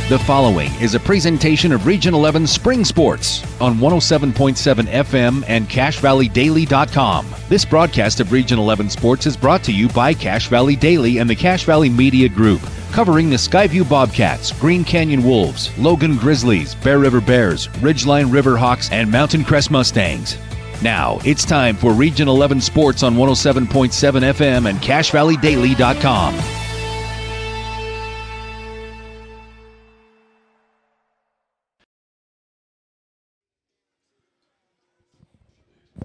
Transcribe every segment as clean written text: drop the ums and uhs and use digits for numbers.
The following is a presentation of Region 11 Spring Sports on 107.7 FM and CacheValleyDaily.com. This broadcast of Region 11 Sports is brought to you by Cache Valley Daily and the Cache Valley Media Group, covering the Skyview Bobcats, Green Canyon Wolves, Logan Grizzlies, Bear River Bears, Ridgeline Riverhawks, and Mountain Crest Mustangs. Now, it's time for Region 11 Sports on 107.7 FM and CacheValleyDaily.com.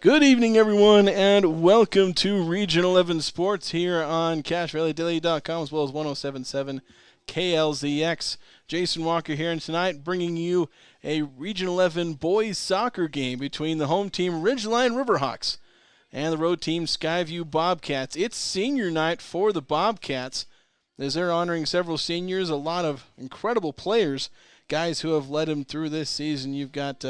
Good evening, everyone, and welcome to Region 11 Sports here on CacheValleyDaily.com as well as 107.7 KLZX. Jason Walker here, and tonight bringing you a Region 11 boys soccer game between the home team Ridgeline Riverhawks and the road team Skyview Bobcats. It's senior night for the Bobcats as they're honoring several seniors, a lot of incredible players, guys who have led them through this season. You've got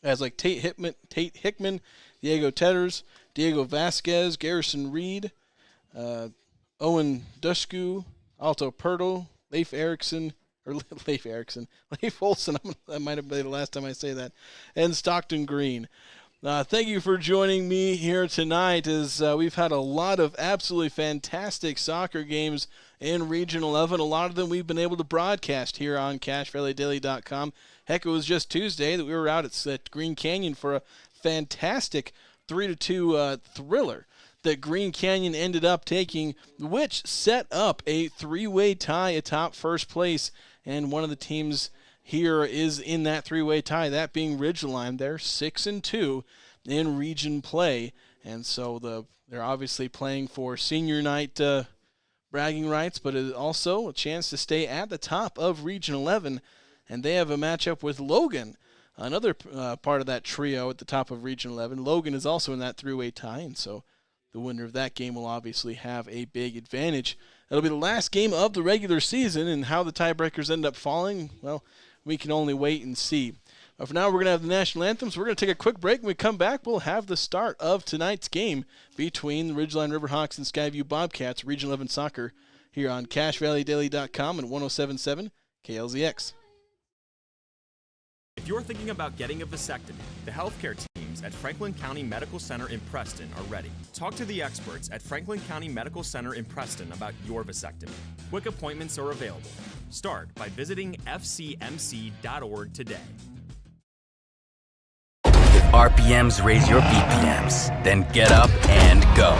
guys like Tate Hickman, Diego Tetters, Diego Vasquez, Garrison Reed, Owen Dushku, Alto Pertl, Leif Olson. That might have been the last time I say that, and Stockton Green. Thank you for joining me here tonight as we've had a lot of absolutely fantastic soccer games in Region 11. A lot of them we've been able to broadcast here on CacheValleyDaily.com. Heck, it was just Tuesday that we were out at Green Canyon for a fantastic 3-2 thriller that Green Canyon ended up taking, which set up a three-way tie atop first place. And one of the teams here is in that three-way tie, that being Ridgeline. They're 6-2 in region play. And so they're obviously playing for senior night bragging rights, but it is also a chance to stay at the top of Region 11. And they have a matchup with Logan, another part of that trio at the top of Region 11. Logan is also in that three-way tie, and so the winner of that game will obviously have a big advantage. It'll be the last game of the regular season, and how the tiebreakers end up falling, well, we can only wait and see. But for now, we're going to have the national anthems. We're going to take a quick break. When we come back, we'll have the start of tonight's game between the Ridgeline Riverhawks and Skyview Bobcats, Region 11 Soccer, here on CacheValleyDaily.com and 107.7 KLZX. If you're thinking about getting a vasectomy, the healthcare teams at Franklin County Medical Center in Preston are ready. Talk to the experts at Franklin County Medical Center in Preston about your vasectomy. Quick appointments are available. Start by visiting fcmc.org today. If RPMs raise your BPMs, then get up and go.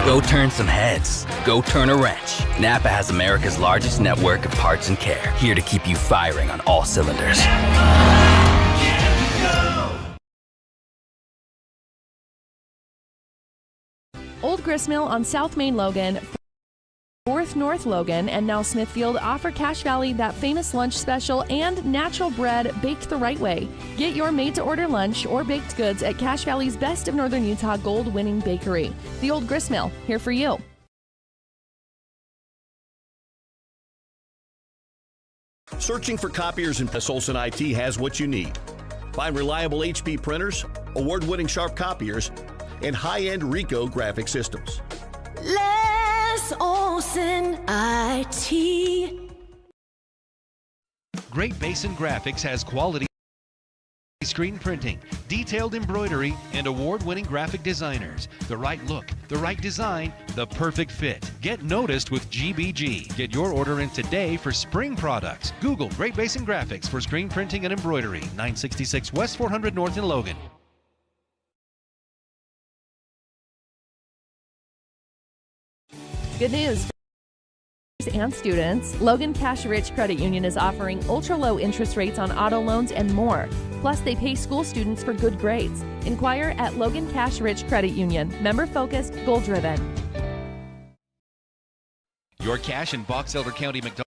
Go turn some heads. Go turn a wrench. Napa has America's largest network of parts and care, here to keep you firing on all cylinders. Old Gristmill on South Main Logan, 4th North Logan, and now Smithfield offer Cache Valley that famous lunch special and natural bread baked the right way. Get your made-to-order lunch or baked goods at Cache Valley's Best of Northern Utah gold-winning bakery. The Old Gristmill, here for you. Searching for copiers in Olson IT has what you need. Find reliable HP printers, award-winning Sharp copiers, and high-end Ricoh graphic systems. Les Olson IT. Great Basin Graphics has quality screen printing, detailed embroidery, and award-winning graphic designers. The right look, the right design, the perfect fit. Get noticed with GBG. Get your order in today for spring products. Google Great Basin Graphics for screen printing and embroidery. 966 West 400 North in Logan. Good news and students. Logan Cash Rich Credit Union is offering ultra-low interest rates on auto loans and more. Plus, they pay school students for good grades. Inquire at Logan Cash Rich Credit Union. Member-focused, goal-driven. Your Cache and Box Elder County McDonald's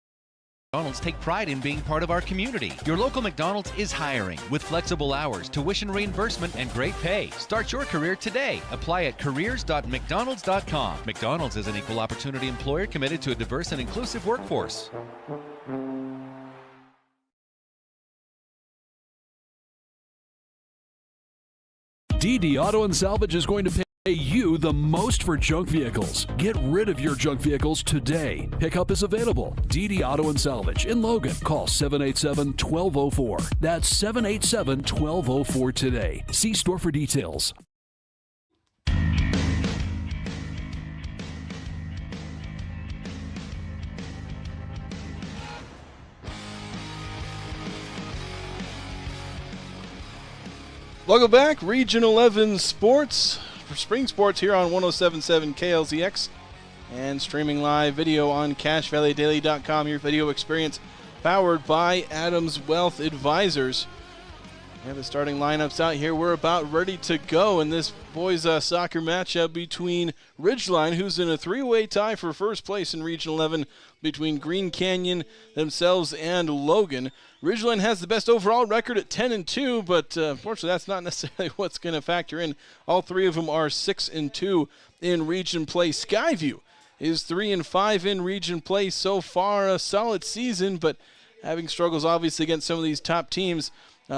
take pride in being part of our community. Your local McDonald's is hiring with flexible hours, tuition reimbursement, and great pay. Start your career today. Apply at careers.mcdonalds.com. McDonald's is an equal opportunity employer committed to a diverse and inclusive workforce. DD Auto and Salvage is going to pay Pay you the most for junk vehicles. Get rid of your junk vehicles today. Pickup is available. DD Auto and Salvage in Logan. Call 787-1204. That's 787-1204 today. See store for details. Welcome back, Region 11 Sports, for Spring Sports here on 107.7 KLZX, and streaming live video on CashValleyDaily.com, your video experience powered by Adams Wealth Advisors. We have the starting lineups out here. We're about ready to go in this boys soccer matchup between Ridgeline, who's in a three-way tie for first place in Region 11 between Green Canyon themselves and Logan. Ridgeline has the best overall record at 10-2, but unfortunately that's not necessarily what's going to factor in. All three of them are 6-2 in region play. Skyview is 3-5 in region play so far. A solid season, but having struggles obviously against some of these top teams.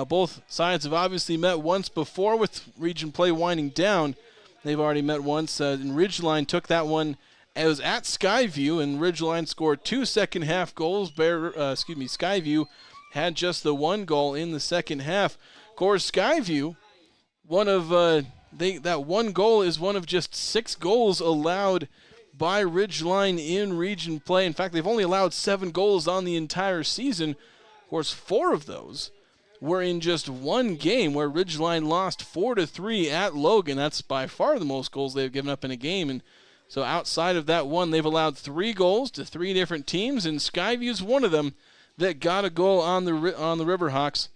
Both sides have obviously met once before with region play winding down. They've already met once, and Ridgeline took that one. It was at Skyview, and Ridgeline scored 2 second-half goals. Skyview had just the one goal in the second half. Of course, Skyview, that one goal is one of just 6 goals allowed by Ridgeline in region play. In fact, they've only allowed 7 goals on the entire season. Of course, 4 of those were in just one game where Ridgeline lost 4-3 at Logan. That's by far the most goals they've given up in a game. And so outside of that one, they've allowed 3 goals to 3 different teams, and Skyview's one of them that got a goal on the Riverhawks.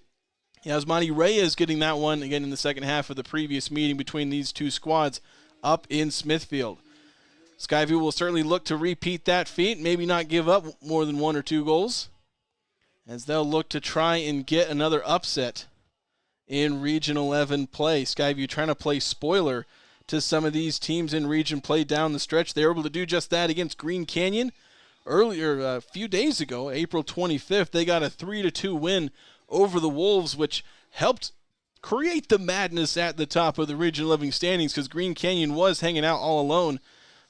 Yasmani Reyes getting that one again in the second half of the previous meeting between these two squads up in Smithfield. Skyview will certainly look to repeat that feat, maybe not give up more than 1 or 2 goals, as they'll look to try and get another upset in Region 11 play. Skyview trying to play spoiler to some of these teams in region play down the stretch. They were able to do just that against Green Canyon. Earlier, a few days ago, April 25th, they got a 3-2 win over the Wolves, which helped create the madness at the top of the Region 11 standings because Green Canyon was hanging out all alone.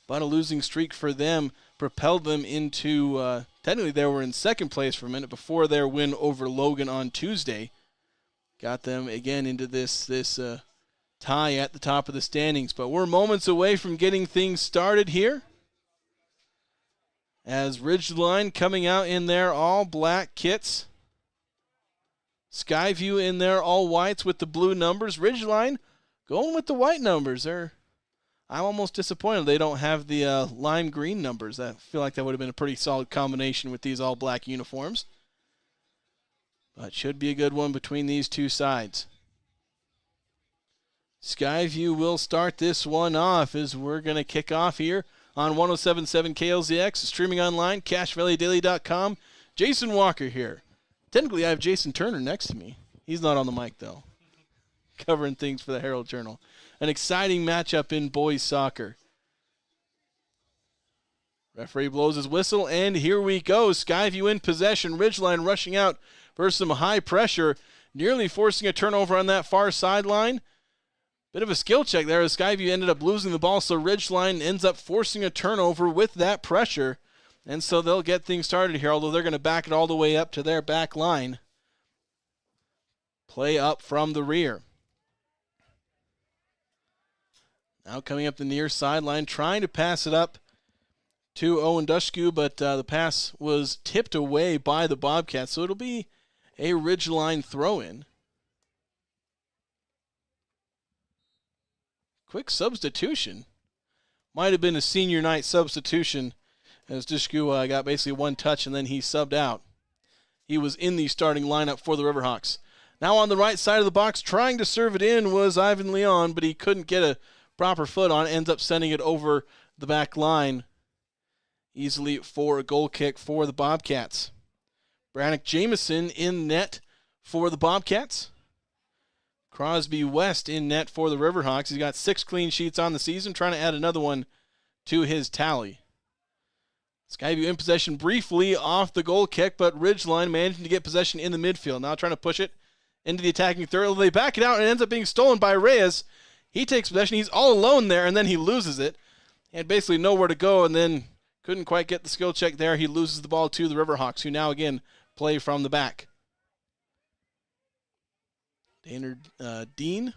But a losing streak for them propelled them into, technically they were in second place for a minute before their win over Logan on Tuesday. Got them again into this tie at the top of the standings. But we're moments away from getting things started here, as Ridgeline coming out in their all-black kits. Skyview in their all-whites with the blue numbers. Ridgeline going with the white numbers. I'm almost disappointed they don't have the lime green numbers. I feel like that would have been a pretty solid combination with these all-black uniforms. But should be a good one between these two sides. Skyview will start this one off as we're going to kick off here on 107.7 KLZX, streaming online, CashValleyDaily.com. Jason Walker here. Technically, I have Jason Turner next to me. He's not on the mic, though, covering things for the Herald Journal. An exciting matchup in boys soccer. Referee blows his whistle, and here we go. Skyview in possession. Ridgeline rushing out for some high pressure, nearly forcing a turnover on that far sideline. Bit of a skill check there as Skyview ended up losing the ball, so Ridgeline ends up forcing a turnover with that pressure. And so they'll get things started here, although they're going to back it all the way up to their back line. Play up from the rear. Now coming up the near sideline, trying to pass it up to Owen Dushku, but the pass was tipped away by the Bobcats, so it'll be a Ridgeline throw-in. Quick substitution. Might have been a senior night substitution as Dushku got basically one touch and then he subbed out. He was in the starting lineup for the Riverhawks. Now on the right side of the box, trying to serve it in was Ivan Leon, but he couldn't get a proper foot on it. Ends up sending it over the back line easily for a goal kick for the Bobcats. Brannick Jameson in net for the Bobcats. Crosby West in net for the Riverhawks. He's got 6 clean sheets on the season, trying to add another one to his tally. Skyview in possession briefly off the goal kick, but Ridgeline managing to get possession in the midfield. Now trying to push it into the attacking third. They back it out and it ends up being stolen by Reyes. He takes possession. He's all alone there, and then he loses it. He had basically nowhere to go, and then couldn't quite get the skill check there. He loses the ball to the Riverhawks, who now again play from the back. Dean.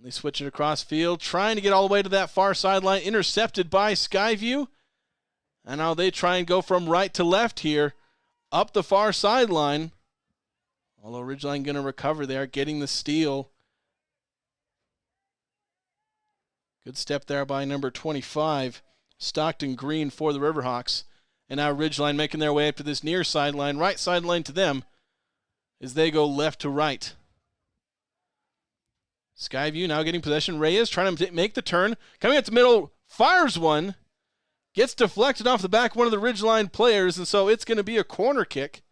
They switch it across field, trying to get all the way to that far sideline, intercepted by Skyview. And now they try and go from right to left here, up the far sideline. Although Ridgeline going to recover there, getting the steal. Good step there by number 25, Stockton Green for the Riverhawks. And now Ridgeline making their way up to this near sideline, right sideline to them, as they go left to right. Skyview now getting possession. Reyes trying to make the turn. Coming up the middle, fires one. Gets deflected off the back of one of the Ridgeline players, and so it's going to be a corner kick.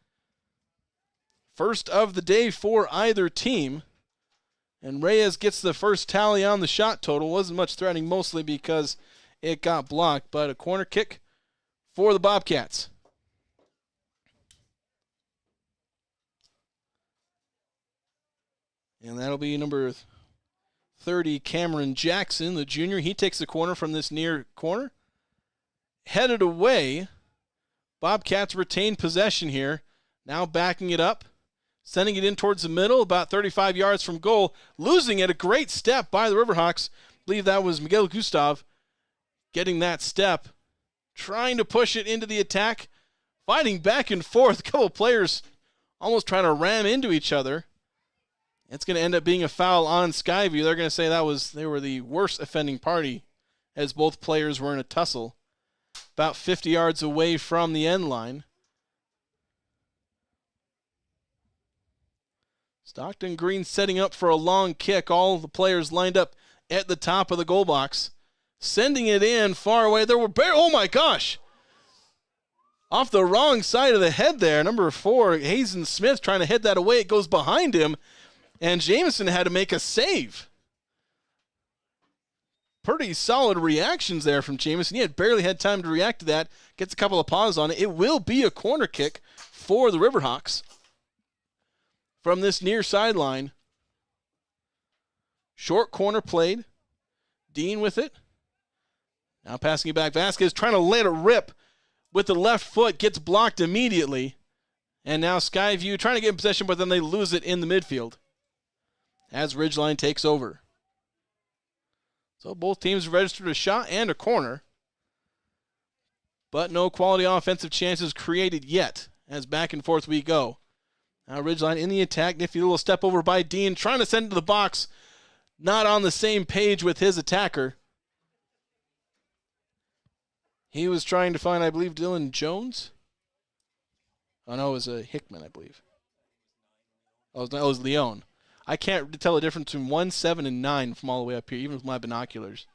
First of the day for either team. And Reyes gets the first tally on the shot total. Wasn't much threatening, mostly because it got blocked, but a corner kick for the Bobcats. And that'll be number 30, Cameron Jackson, the junior. He takes the corner from this near corner. Headed away. Bobcats retain possession here. Now backing it up. Sending it in towards the middle, about 35 yards from goal. Losing it, a great step by the Riverhawks. I believe that was Miguel Gustav getting that step. Trying to push it into the attack. Fighting back and forth. A couple of players almost trying to ram into each other. It's going to end up being a foul on Skyview. They're going to say they were the worst offending party, as both players were in a tussle. About 50 yards away from the end line. Stockton Green setting up for a long kick. All the players lined up at the top of the goal box. Sending it in far away. There were oh my gosh! Off the wrong side of the head there. Number 4, Hazen Smith trying to head that away. It goes behind him. And Jameson had to make a save. Pretty solid reactions there from Jameson. He had barely had time to react to that. Gets a couple of paws on it. It will be a corner kick for the Riverhawks. From this near sideline. Short corner played. Dean with it. Now passing it back. Vasquez trying to let it rip with the left foot. Gets blocked immediately. And now Skyview trying to get in possession, but then they lose it in the midfield as Ridgeline takes over. So both teams registered a shot and a corner, but no quality offensive chances created yet as back and forth we go. Now Ridgeline in the attack. Nifty little step over by Dean, trying to send it to the box. Not on the same page with his attacker. He was trying to find, I believe, Dylan Jones. Oh, no, it was Hickman, I believe. Oh, it was Leone. I can't tell the difference between 1, 7, and 9 from all the way up here, even with my binoculars.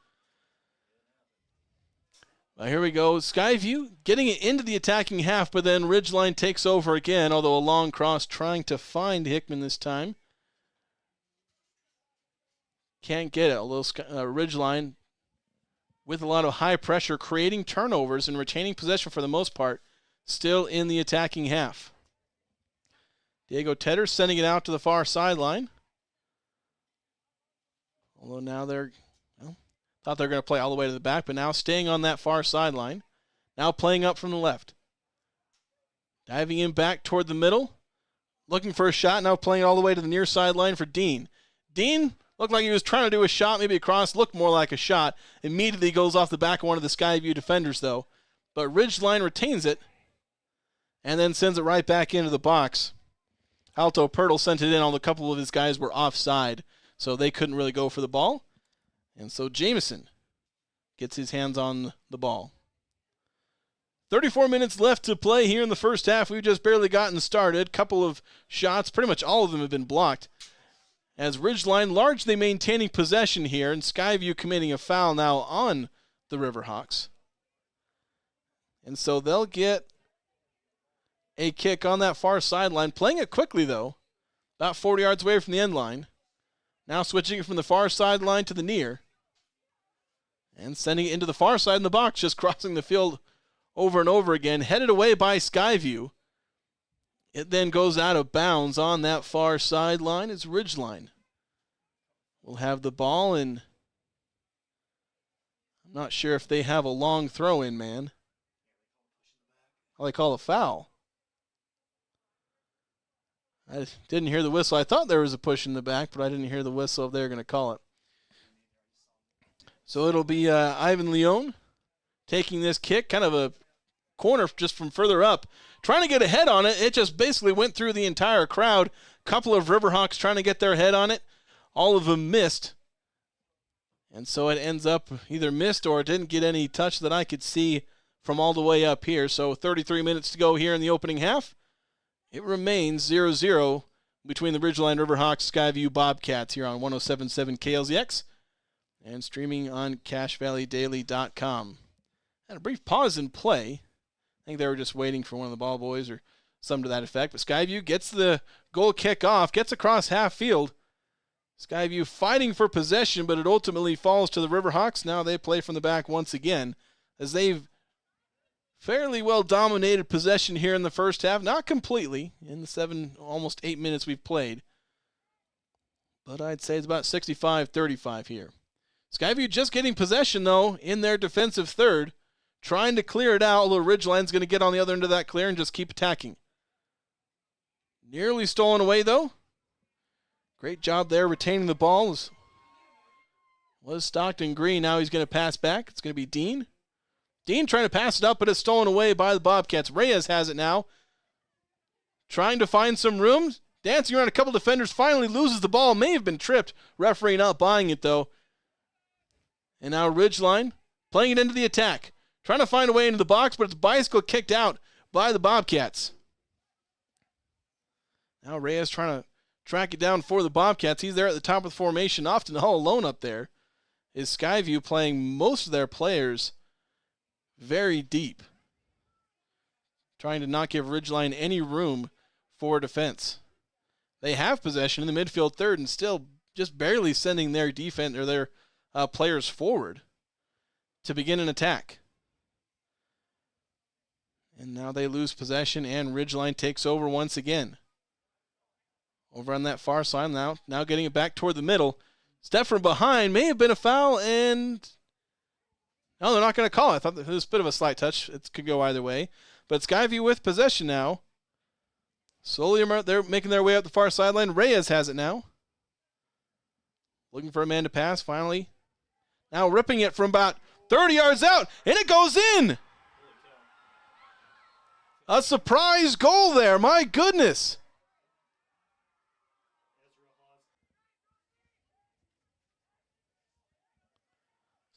Here we go. Skyview getting it into the attacking half, but then Ridgeline takes over again, although a long cross trying to find Hickman this time. Can't get it, although Ridgeline with a lot of high pressure, creating turnovers and retaining possession for the most part, still in the attacking half. Diego Tedder sending it out to the far sideline. Although now thought they were going to play all the way to the back, but now staying on that far sideline. Now playing up from the left. Diving in back toward the middle. Looking for a shot, now playing all the way to the near sideline for Dean. Dean looked like he was trying to do a shot, maybe a cross, looked more like a shot. Immediately goes off the back of one of the Skyview defenders, though. But Ridgeline retains it and then sends it right back into the box. Alto Pirtle sent it in, although a couple of his guys were offside, so they couldn't really go for the ball. And so Jameson gets his hands on the ball. 34 minutes left to play here in the first half. We've just barely gotten started. Couple of shots, pretty much all of them have been blocked. As Ridgeline largely maintaining possession here, and Skyview committing a foul now on the Riverhawks. And so they'll get a kick on that far sideline. Playing it quickly, though. About 40 yards away from the end line. Now switching it from the far sideline to the near. And sending it into the far side in the box, just crossing the field over and over again. Headed away by Skyview. It then goes out of bounds on that far sideline. It's Ridgeline will have the ball, and I'm not sure if they have a long throw-in man. Oh, they call a foul. I didn't hear the whistle. I thought there was a push in the back, but I didn't hear the whistle if they were going to call it. So it'll be Ivan Leon taking this kick, kind of a corner just from further up, trying to get a head on it. It just basically went through the entire crowd. Couple of Riverhawks trying to get their head on it. All of them missed. And so it ends up either missed or it didn't get any touch that I could see from all the way up here. So 33 minutes to go here in the opening half. It remains 0-0 between the Ridgeline Riverhawks, Skyview Bobcats here on 107.7 KLZX and streaming on CashValleyDaily.com. Had a brief pause in play. I think they were just waiting for one of the ball boys or something to that effect. But Skyview gets the goal kick off, gets across half field. Skyview fighting for possession, but it ultimately falls to the Riverhawks. Now they play from the back once again as they've fairly well dominated possession here in the first half. Not completely in the almost 8 minutes we've played. But I'd say it's about 65-35 here. Skyview just getting possession, though, in their defensive third. Trying to clear it out, although Ridgeline's going to get on the other end of that clear and just keep attacking. Nearly stolen away, though. Great job there retaining the ball. Was Stockton Green. Now he's going to pass back. It's going to be Dean. Dean trying to pass it up, but it's stolen away by the Bobcats. Reyes has it now. Trying to find some room. Dancing around a couple defenders. Finally loses the ball. May have been tripped. Referee not buying it, though. And now Ridgeline playing it into the attack. Trying to find a way into the box, but it's bicycle kicked out by the Bobcats. Now Reyes trying to track it down for the Bobcats. He's there at the top of the formation, often all alone up there. Is Skyview playing most of their players very deep, trying to not give Ridgeline any room for defense. They have possession in the midfield third and still just barely sending their defense or their players forward to begin an attack. And now they lose possession, and Ridgeline takes over once again. Over on that far side now getting it back toward the middle. Step from behind, may have been a foul, and no, they're not going to call it. I thought it was a bit of a slight touch. It could go either way. But Skyview with possession now. Slowly they're making their way up the far sideline. Reyes has it now. Looking for a man to pass, finally. Now ripping it from about 30 yards out, and it goes in! A surprise goal there, my goodness.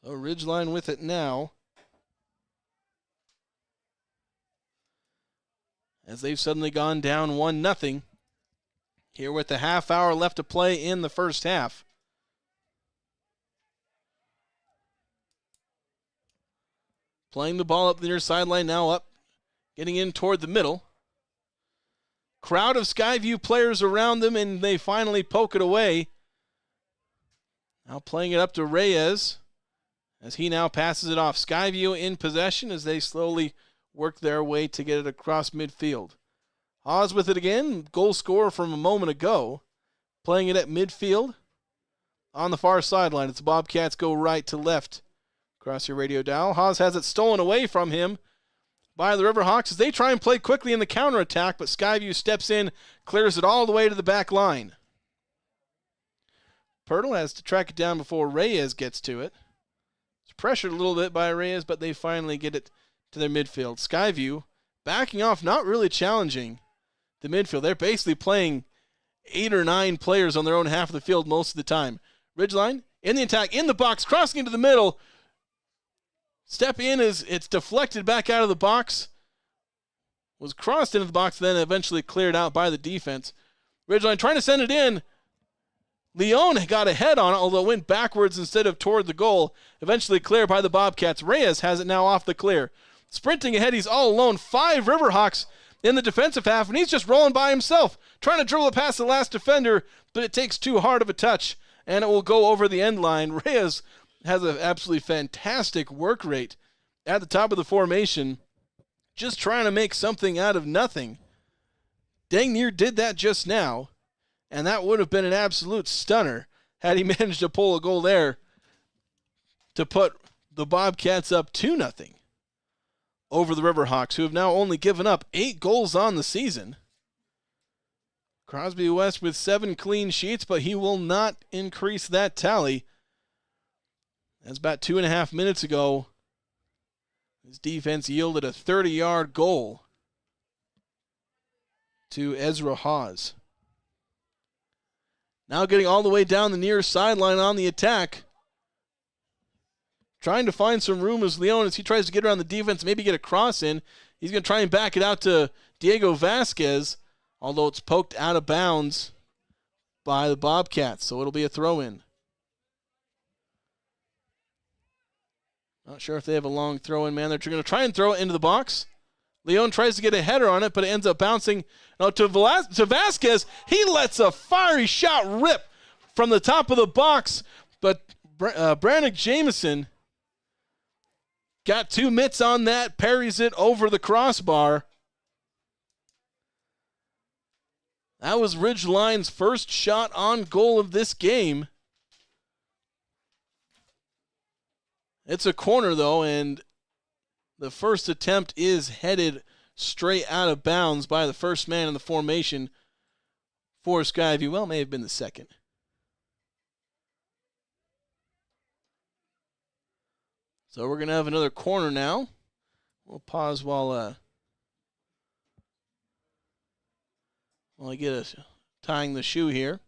So Ridgeline with it now. As they've suddenly gone down 1-0. Here with a half hour left to play in the first half. Playing the ball up the near sideline, now up. Getting in toward the middle. Crowd of Skyview players around them, and they finally poke it away. Now playing it up to Reyes as he now passes it off. Skyview in possession as they slowly work their way to get it across midfield. Hawes with it again, goal scorer from a moment ago. Playing it at midfield on the far sideline. It's the Bobcats go right to left across your radio dial. Hawes has it stolen away from him by the Riverhawks as they try and play quickly in the counterattack, but Skyview steps in, clears it all the way to the back line. Pirtle has to track it down before Reyes gets to it. It's pressured a little bit by Reyes, but they finally get it to their midfield. Skyview backing off, not really challenging the midfield. They're basically playing 8 or 9 players on their own half of the field most of the time. Ridgeline in the attack, in the box, crossing into the middle. Step in as it's deflected back out of the box. Was crossed into the box, then eventually cleared out by the defense. Ridgeline trying to send it in. Leon got a head on it, although it went backwards instead of toward the goal. Eventually cleared by the Bobcats. Reyes has it now off the clear. Sprinting ahead, he's all alone. 5 Riverhawks in the defensive half, and he's just rolling by himself, trying to dribble it past the last defender, but it takes too hard of a touch, and it will go over the end line. Reyes has an absolutely fantastic work rate at the top of the formation, just trying to make something out of nothing. Dang near did that just now, and that would have been an absolute stunner. had he managed to pull a goal there to put the Bobcats up 2-0 over the Riverhawks, who have now only given up 8 goals on the season. Crosby West with 7 clean sheets, but he will not increase that tally. That's about 2.5 minutes ago. His defense yielded a 30-yard goal to Ezra Hawes. Now getting all the way down the near sideline on the attack. Trying to find some room as Leon, as he tries to get around the defense, maybe get a cross in. He's going to try and back it out to Diego Vasquez, although it's poked out of bounds by the Bobcats, so it'll be a throw-in. Not sure if they have a long throw-in, man. They're going to try and throw it into the box. Leon tries to get a header on it, but it ends up bouncing to Vasquez. He lets a fiery shot rip from the top of the box, but Brannick Jameson got 2 mitts on that, parries it over the crossbar. That was Ridgeline's first shot on goal of this game. It's a corner, though, and the first attempt is headed straight out of bounds by the first man in the formation for Skyview. Well, it may have been the second. So we're going to have another corner now. We'll pause while I get tying the shoe here.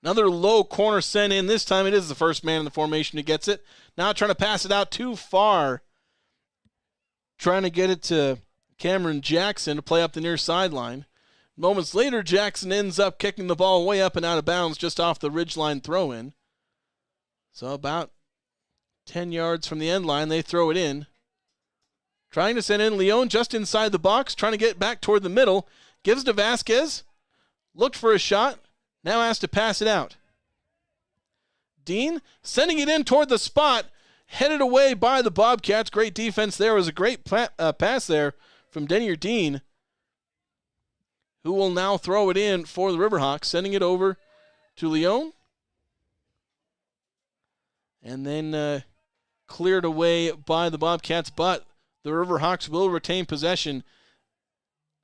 Another low corner sent in. This time it is the first man in the formation who gets it. Now trying to pass it out too far. Trying to get it to Cameron Jackson to play up the near sideline. Moments later, Jackson ends up kicking the ball way up and out of bounds just off the Ridgeline throw-in. So about 10 yards from the end line, they throw it in. Trying to send in Leon just inside the box, trying to get back toward the middle. Gives to Vasquez. Looked for a shot. Now has to pass it out. Dean sending it in toward the spot. Headed away by the Bobcats. Great defense there. It was a great pass there from Denier Dean, who will now throw it in for the Riverhawks, sending it over to Leon. And then cleared away by the Bobcats, but the Riverhawks will retain possession.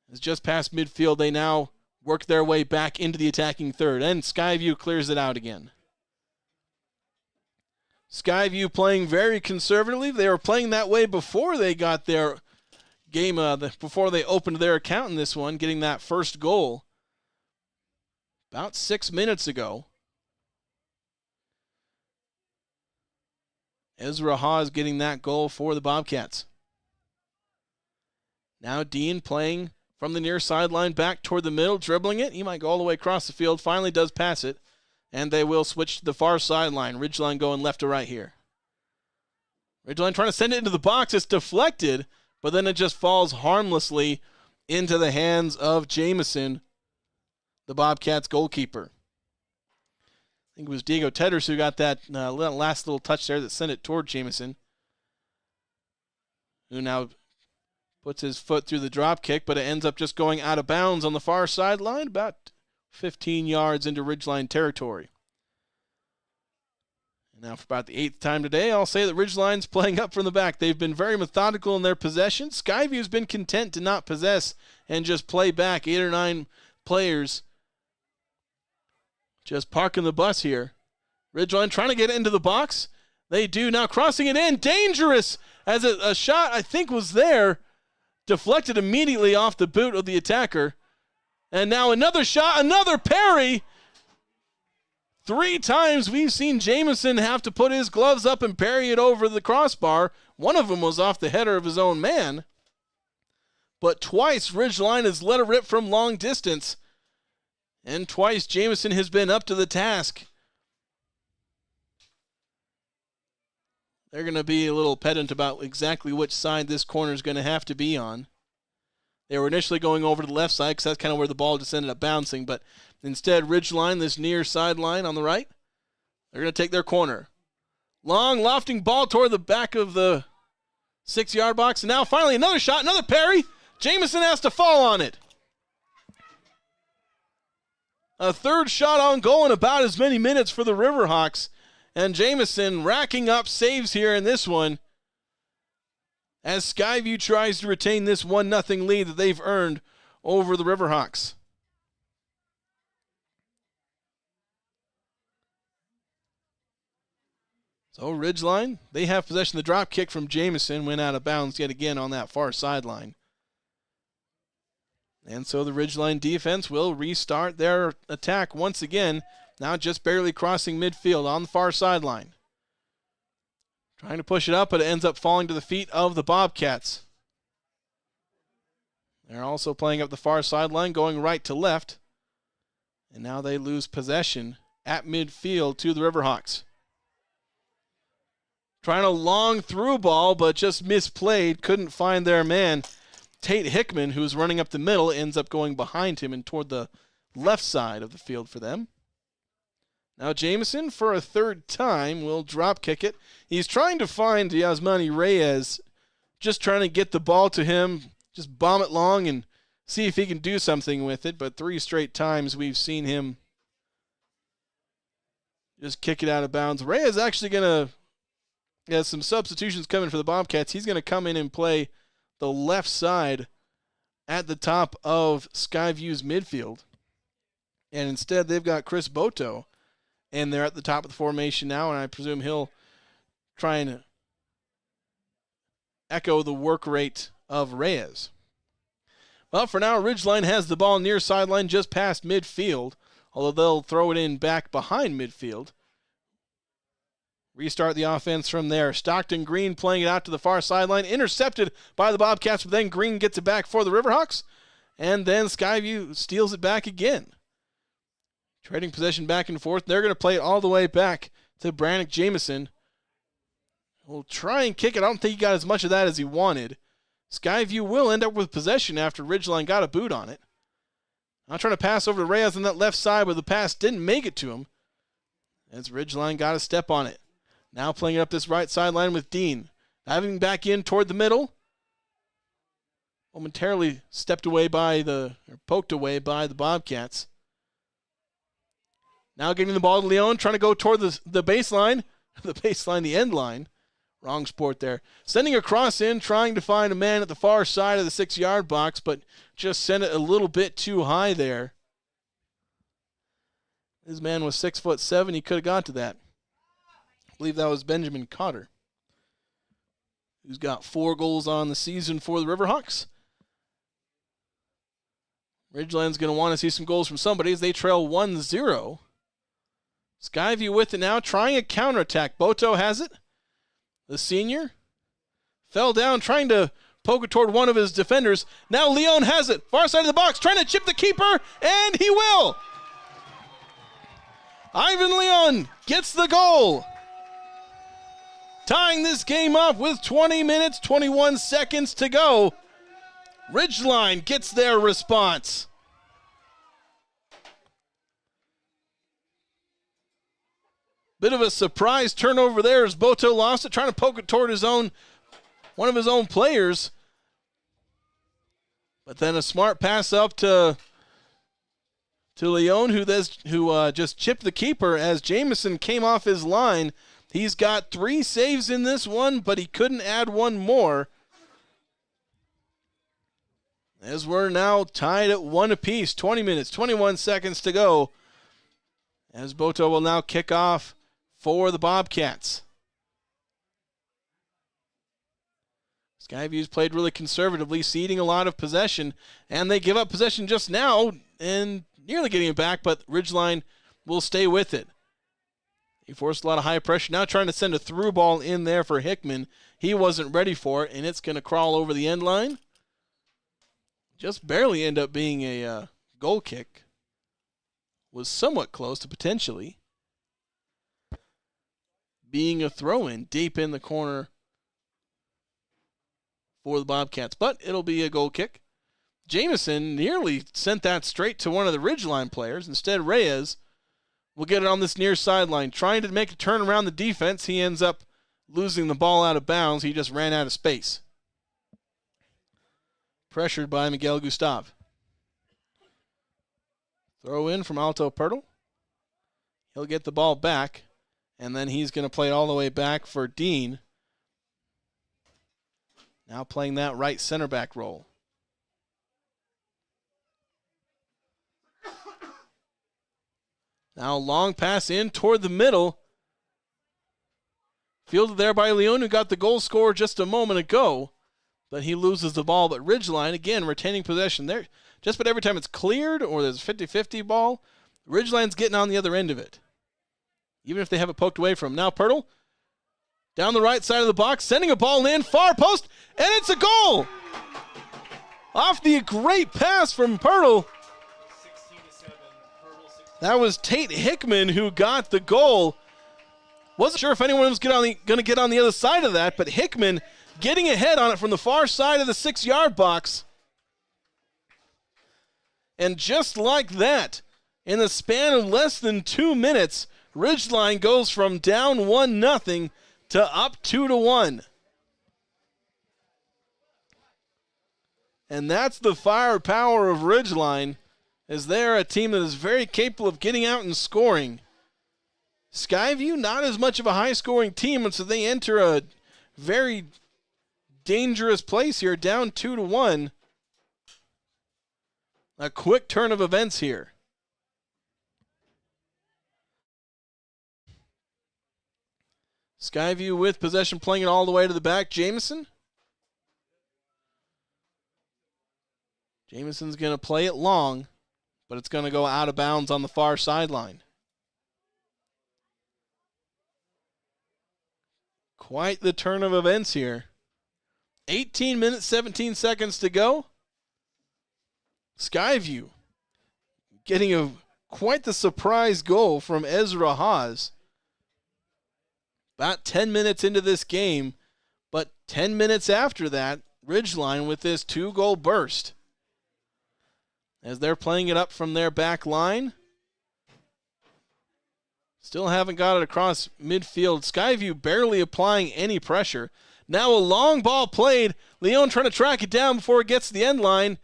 It's just past midfield. They now work their way back into the attacking third, and Skyview clears it out again. Skyview playing very conservatively. They were playing that way before they got their game, before they opened their account in this one, getting that first goal about 6 minutes ago. Ezra Hawes getting that goal for the Bobcats. Now Dean playing from the near sideline back toward the middle, dribbling it. He might go all the way across the field. Finally does pass it. And they will switch to the far sideline. Ridgeline going left to right here. Ridgeline trying to send it into the box. It's deflected, but then it just falls harmlessly into the hands of Jameson, the Bobcats goalkeeper. I think it was Diego Tedros who got that last little touch there that sent it toward Jameson, who now puts his foot through the drop kick, but it ends up just going out of bounds on the far sideline, about 15 yards into Ridgeline territory. And now for about the 8th time today, I'll say that Ridgeline's playing up from the back. They've been very methodical in their possession. Skyview's been content to not possess and just play back 8 or 9 players. Just parking the bus here. Ridgeline trying to get into the box. They do now, crossing it in. Dangerous as a shot I think was there. Deflected immediately off the boot of the attacker. And now another shot, another parry. 3 times we've seen Jameson have to put his gloves up and parry it over the crossbar. One of them was off the header of his own man. But twice Ridgeline has let it rip from long distance. And twice Jameson has been up to the task. They're going to be a little pedant about exactly which side this corner is going to have to be on. They were initially going over to the left side because that's kind of where the ball just ended up bouncing. But instead, Ridgeline, this near sideline on the right, they're going to take their corner. Long, lofting ball toward the back of the 6-yard box. And now finally another shot, another parry. Jameson has to fall on it. A third shot on goal in about as many minutes for the Riverhawks. And Jamison racking up saves here in this one as Skyview tries to retain this 1-0 lead that they've earned over the Riverhawks. So Ridgeline, they have possession. The drop kick from Jamison went out of bounds yet again on that far sideline. And so the Ridgeline defense will restart their attack once again, now just barely crossing midfield on the far sideline. Trying to push it up, but it ends up falling to the feet of the Bobcats. They're also playing up the far sideline, going right to left. And now they lose possession at midfield to the Riverhawks. Trying a long through ball, but just misplayed. Couldn't find their man. Tate Hickman, who's running up the middle, ends up going behind him and toward the left side of the field for them. Now Jamison, for a third time, will drop kick it. He's trying to find Yasmani Reyes, just trying to get the ball to him, just bomb it long and see if he can do something with it. But 3 straight times we've seen him just kick it out of bounds. Reyes actually going to have some substitutions coming for the Bobcats. He's going to come in and play the left side at the top of Skyview's midfield. And instead they've got Chris Boto. And they're at the top of the formation now, and I presume he'll try and echo the work rate of Reyes. Well, for now, Ridgeline has the ball near sideline just past midfield, although they'll throw it in back behind midfield. Restart the offense from there. Stockton Green playing it out to the far sideline, intercepted by the Bobcats, but then Green gets it back for the Riverhawks, and then Skyview steals it back again. Trading possession back and forth. They're going to play it all the way back to Brannick Jamison. We'll try and kick it. I don't think he got as much of that as he wanted. Skyview will end up with possession after Ridgeline got a boot on it. Now trying to pass over to Reyes on that left side, but the pass didn't make it to him as Ridgeline got a step on it. Now playing it up this right sideline with Dean. Diving back in toward the middle. Momentarily poked away by the Bobcats. Now getting the ball to Leon, trying to go toward the baseline. The end line. Wrong sport there. Sending a cross in, trying to find a man at the far side of the 6-yard box, but just sent it a little bit too high there. His man was 6'7". He could have got to that. I believe that was Benjamin Cotter, who's got 4 goals on the season for the Riverhawks. Ridgeline's going to want to see some goals from somebody as they trail 1-0. Skyview with it now, trying a counterattack. Boto has it. The senior fell down, trying to poke it toward one of his defenders. Now Leon has it. Far side of the box, trying to chip the keeper, and he will. Ivan Leon gets the goal. Tying this game up with 20 minutes, 21 seconds to go. Ridgeline gets their response. Bit of a surprise turnover there as Boto lost it, trying to poke it toward one of his own players. But then a smart pass up to Leon, who just chipped the keeper as Jamison came off his line. He's got 3 saves in this one, but he couldn't add one more. As we're now tied at 1 apiece, 20 minutes, 21 seconds to go. As Boto will now kick off for the Bobcats. Skyview's played really conservatively, ceding a lot of possession, and they give up possession just now and nearly getting it back, but Ridgeline will stay with it. He forced a lot of high pressure, now trying to send a through ball in there for Hickman. He wasn't ready for it, and it's going to crawl over the end line. Just barely end up being a goal kick. Was somewhat close to potentially being a throw-in deep in the corner for the Bobcats, but it'll be a goal kick. Jamison nearly sent that straight to one of the Ridgeline players. Instead, Reyes will get it on this near sideline. Trying to make a turn around the defense, he ends up losing the ball out of bounds. He just ran out of space. Pressured by Miguel Gustav. Throw in from Alto Pirtle. He'll get the ball back, and then he's going to play it all the way back for Dean. Now playing that right center back role. Now long pass in toward the middle. Fielded there by Leon, who got the goal scorer just a moment ago. But he loses the ball. But Ridgeline, again, retaining possession there. Just about every time it's cleared or there's a 50-50 ball, Ridgeline's getting on the other end of it. Even if they have it poked away from him. Now Pirtle, down the right side of the box, sending a ball in, far post, and it's a goal! Off the great pass from Pirtle. That was Tate Hickman who got the goal. Wasn't sure if anyone was going to get on the other side of that, but Hickman getting ahead on it from the far side of the 6-yard box. And just like that, in the span of less than 2 minutes, Ridgeline goes from down 1-0 to up 2-1. And that's the firepower of Ridgeline, as they're a team that is very capable of getting out and scoring. Skyview, not as much of a high-scoring team, and so they enter a very dangerous place here, down 2-1. A quick turn of events here. Skyview with possession, playing it all the way to the back. Jameson's going to play it long, but it's going to go out of bounds on the far sideline. Quite the turn of events here. 18 minutes, 17 seconds to go. Skyview getting quite the surprise goal from Ezra Haas. About 10 minutes into this game, but 10 minutes after that, Ridgeline with this 2-goal burst. As they're playing it up from their back line. Still haven't got it across midfield. Skyview barely applying any pressure. Now a long ball played. Leon trying to track it down before it gets to the end line.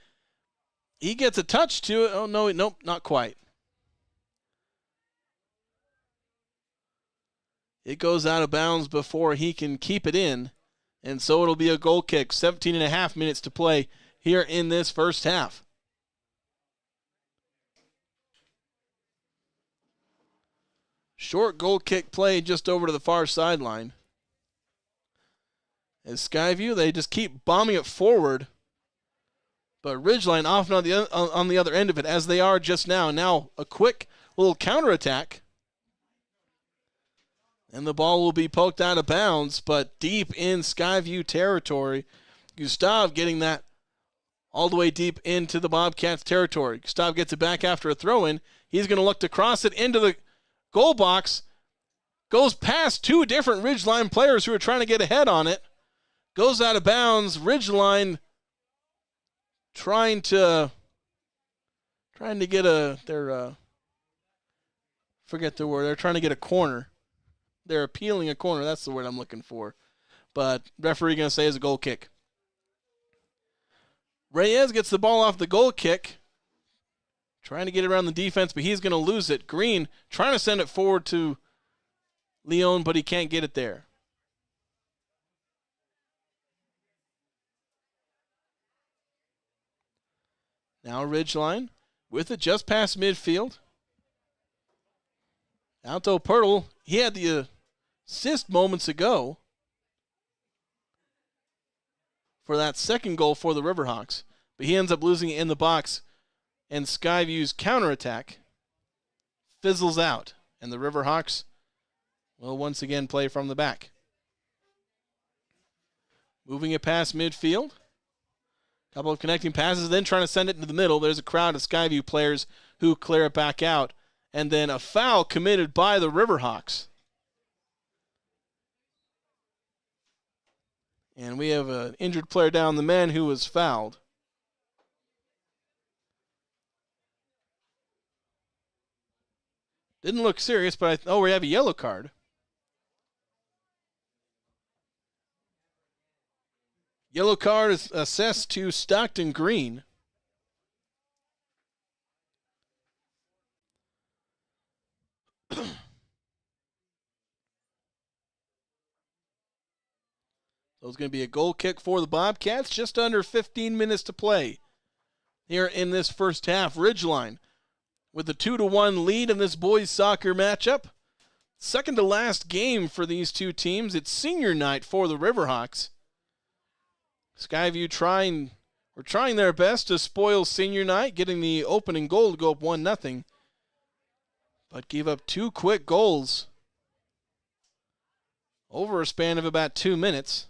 He gets a touch to it. Oh, no, nope, not quite. It goes out of bounds before he can keep it in. And so it'll be a goal kick. 17 and a half minutes to play here in this first half. Short goal kick play just over to the far sideline. As Skyview, they just keep bombing it forward. But Ridgeline often on the other end of it, as they are just now. Now a quick little counterattack. And the ball will be poked out of bounds, but deep in Skyview territory. Gustav getting that all the way deep into the Bobcats territory. Gustav gets it back after a throw-in. He's going to look to cross it into the goal box. Goes past 2 different Ridgeline players who are trying to get ahead on it. Goes out of bounds. Ridgeline trying to get forget the word. They're trying to get a corner. They're appealing a corner. That's the word I'm looking for. But referee going to say is a goal kick. Reyes gets the ball off the goal kick. Trying to get it around the defense, but he's going to lose it. Green trying to send it forward to Leon, but he can't get it there. Now Ridgeline with it just past midfield. Alto Pirtle, he had the assist moments ago for that second goal for the Riverhawks, but he ends up losing it in the box, and Skyview's counterattack fizzles out, and the Riverhawks will once again play from the back. Moving it past midfield. Couple of connecting passes, then trying to send it into the middle. There's a crowd of Skyview players who clear it back out. And then a foul committed by the Riverhawks. And we have an injured player down, the man who was fouled. Didn't look serious, but we have a yellow card. Yellow card is assessed to Stockton Green. So it's going to be a goal kick for the Bobcats. Just under 15 minutes to play here in this first half. Ridgeline with a 2-1 lead in this boys soccer matchup. Second to last game for these two teams. It's senior night for the Riverhawks. Skyview trying their best to spoil senior night, getting the opening goal to go up 1-0. But gave up two quick goals over a span of about 2 minutes.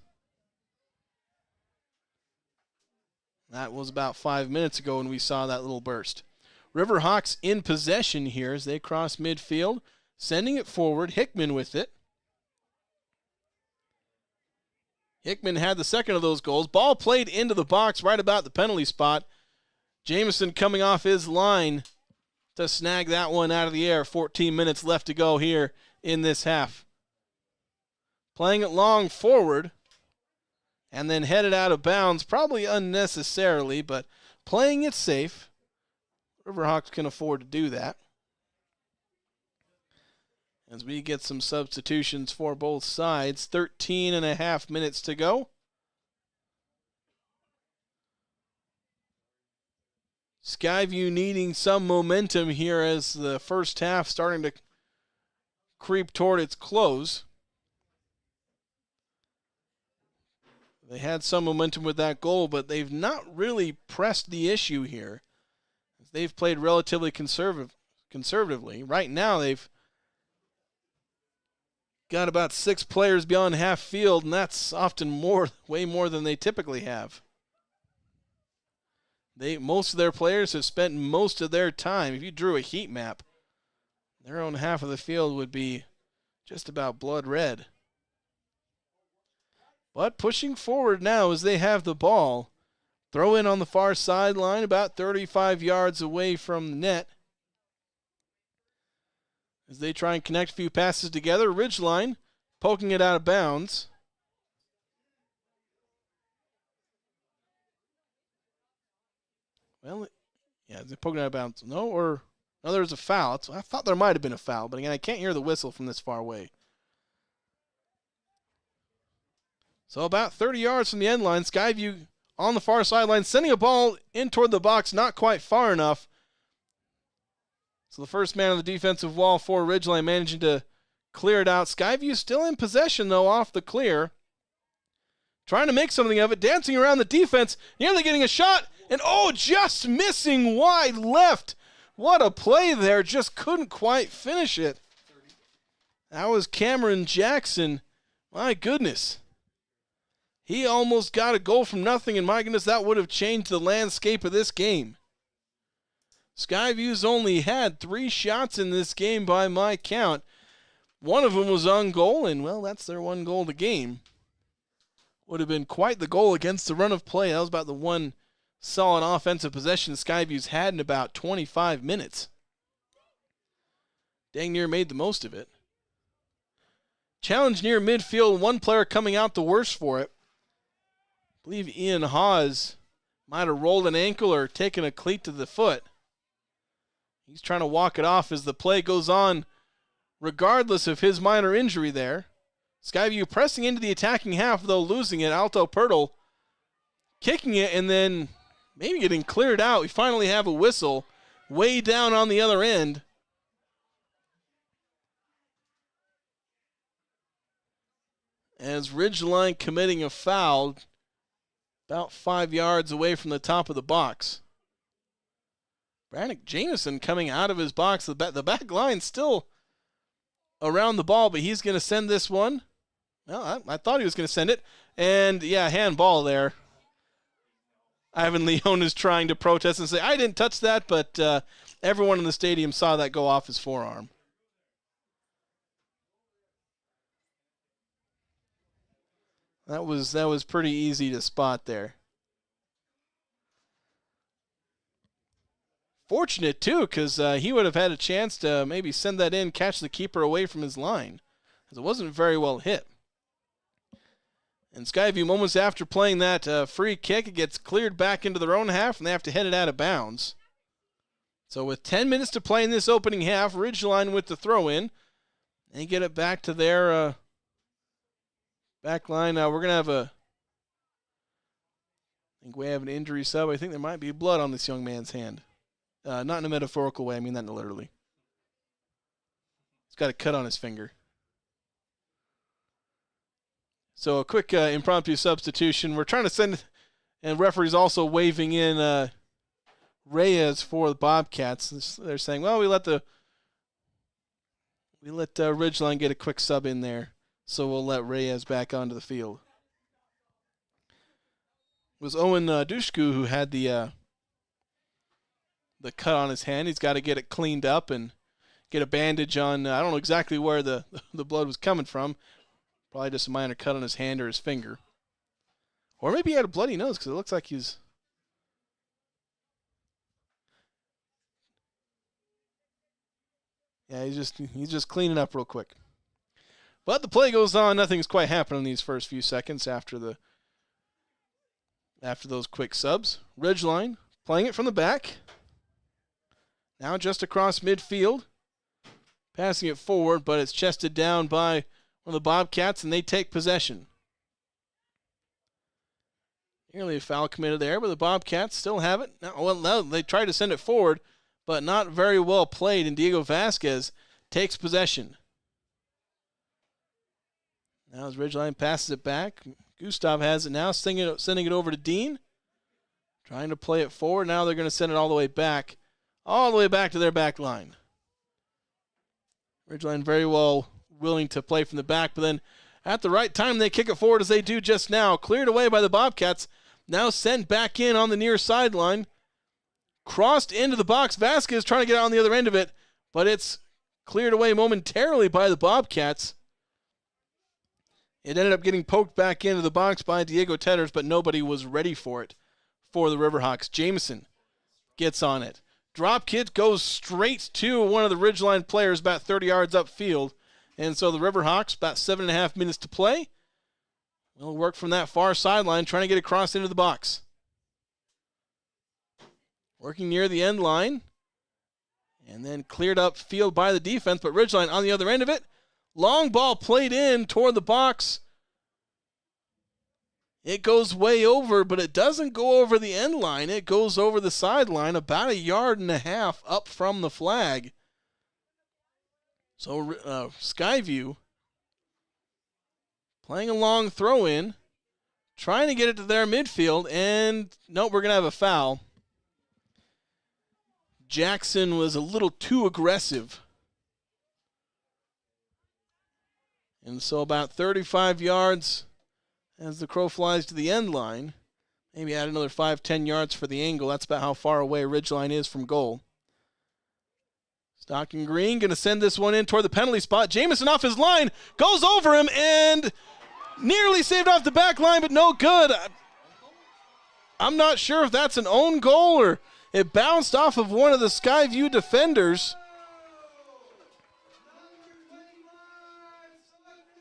That was about 5 minutes ago when we saw that little burst. Riverhawks in possession here as they cross midfield, sending it forward. Hickman with it. Hickman had the second of those goals. Ball played into the box right about the penalty spot. Jameson coming off his line to snag that one out of the air. 14 minutes left to go here in this half. Playing it long forward and then headed out of bounds, probably unnecessarily, but playing it safe. Riverhawks can afford to do that. As we get some substitutions for both sides, 13 and a half minutes to go. Skyview needing some momentum here as the first half starting to creep toward its close. They had some momentum with that goal, but they've not really pressed the issue here. They've played relatively conservatively. Right now they've got about 6 players beyond half field, and that's often way more than they typically have. Most of their players have spent most of their time. If you drew a heat map, their own half of the field would be just about blood red. But pushing forward now as they have the ball. Throw in on the far sideline, about 35 yards away from the net. As they try and connect a few passes together, Ridgeline poking it out of bounds. Well, yeah, they're poking it out of bounds. No, there's a foul. I thought there might have been a foul, but again, I can't hear the whistle from this far away. So about 30 yards from the end line, Skyview on the far sideline, sending a ball in toward the box, not quite far enough. So the first man on the defensive wall for Ridgeline managing to clear it out. Skyview still in possession, though, off the clear. Trying to make something of it, dancing around the defense, nearly getting a shot, and just missing wide left. What a play there, just couldn't quite finish it. That was Cameron Jackson. My goodness. He almost got a goal from nothing, and my goodness, that would have changed the landscape of this game. Skyview's only had 3 shots in this game by my count. One of them was on goal, and, well, that's their one goal of the game. Would have been quite the goal against the run of play. That was about the one solid offensive possession Skyview's had in about 25 minutes. Dang near made the most of it. Challenge near midfield, one player coming out the worse for it. I believe Ian Hawes might have rolled an ankle or taken a cleat to the foot. He's trying to walk it off as the play goes on, regardless of his minor injury there. Skyview pressing into the attacking half, though losing it. Alto Pirtle kicking it and then maybe getting cleared out. We finally have a whistle way down on the other end. As Ridgeline committing a foul about 5 yards away from the top of the box. Brannick Jameson coming out of his box. The back line still around the ball, but he's going to send this one. Well, I thought he was going to send it. And, yeah, handball there. Ivan Leone is trying to protest and say, I didn't touch that, but everyone in the stadium saw that go off his forearm. That was pretty easy to spot there. Fortunate, too, because he would have had a chance to maybe send that in, catch the keeper away from his line, because it wasn't very well hit. And Skyview, moments after playing that free kick, it gets cleared back into their own half, and they have to head it out of bounds. So with 10 minutes to play in this opening half, Ridgeline with the throw-in. They get it back to their back line. Now we're going to have I think we have an injury sub. I think there might be blood on this young man's hand. Not in a metaphorical way. I mean that literally. He's got a cut on his finger. So a quick impromptu substitution. We're trying to send, and referee's also waving in Reyes for the Bobcats. They're saying, well, we let Ridgeline get a quick sub in there, so we'll let Reyes back onto the field. It was Owen Dushku who had the cut on his hand. He's got to get it cleaned up and get a bandage on. I don't know exactly where the blood was coming from. Probably just a minor cut on his hand or his finger. Or maybe he had a bloody nose because it looks like he's... Yeah, he's just cleaning up real quick. But the play goes on. Nothing's quite happening in these first few seconds after those quick subs. Ridgeline playing it from the back. Now just across midfield. Passing it forward, but it's chested down by one of the Bobcats, and they take possession. Nearly a foul committed there, but the Bobcats still have it. Now they try to send it forward, but not very well played, and Diego Vasquez takes possession. Now as Ridgeline passes it back, Gustav has it now, sending it over to Dean. Trying to play it forward. Now they're going to send it all the way back to their back line. Ridgeline very well willing to play from the back, but then at the right time they kick it forward as they do just now. Cleared away by the Bobcats. Now sent back in on the near sideline. Crossed into the box. Vasquez trying to get out on the other end of it, but it's cleared away momentarily by the Bobcats. It ended up getting poked back into the box by Diego Tetters, but nobody was ready for it for the Riverhawks. Jameson gets on it. Drop kick goes straight to one of the Ridgeline players about 30 yards upfield. And so the Riverhawks, about 7.5 minutes to play, will work from that far sideline, trying to get across into the box. Working near the end line. And then cleared up field by the defense, but Ridgeline on the other end of it. Long ball played in toward the box. It goes way over, but it doesn't go over the end line. It goes over the sideline about 1.5 yards up from the flag. So Skyview playing a long throw in, trying to get it to their midfield, and nope, we're going to have a foul. Jackson was a little too aggressive. And so about 35 yards as the crow flies to the end line. Maybe add another 5-10 yards for the angle. That's about how far away Ridgeline is from goal. Stockton Green going to send this one in toward the penalty spot. Jameson off his line, goes over him, and nearly saved off the back line, but no good. I'm not sure if that's an own goal or it bounced off of one of the Skyview defenders.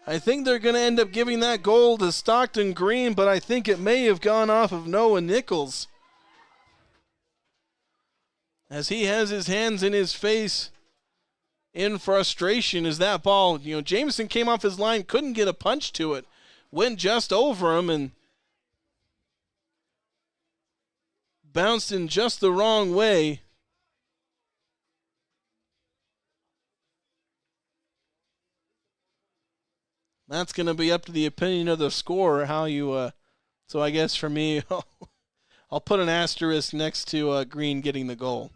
I think they're going to end up giving that goal to Stockton Green, but I think it may have gone off of Noah Nichols, as he has his hands in his face in frustration as that ball, Jameson came off his line, couldn't get a punch to it, went just over him and bounced in just the wrong way. That's going to be up to the opinion of the scorer, how you, so I guess for me, I'll put an asterisk next to Green getting the goal.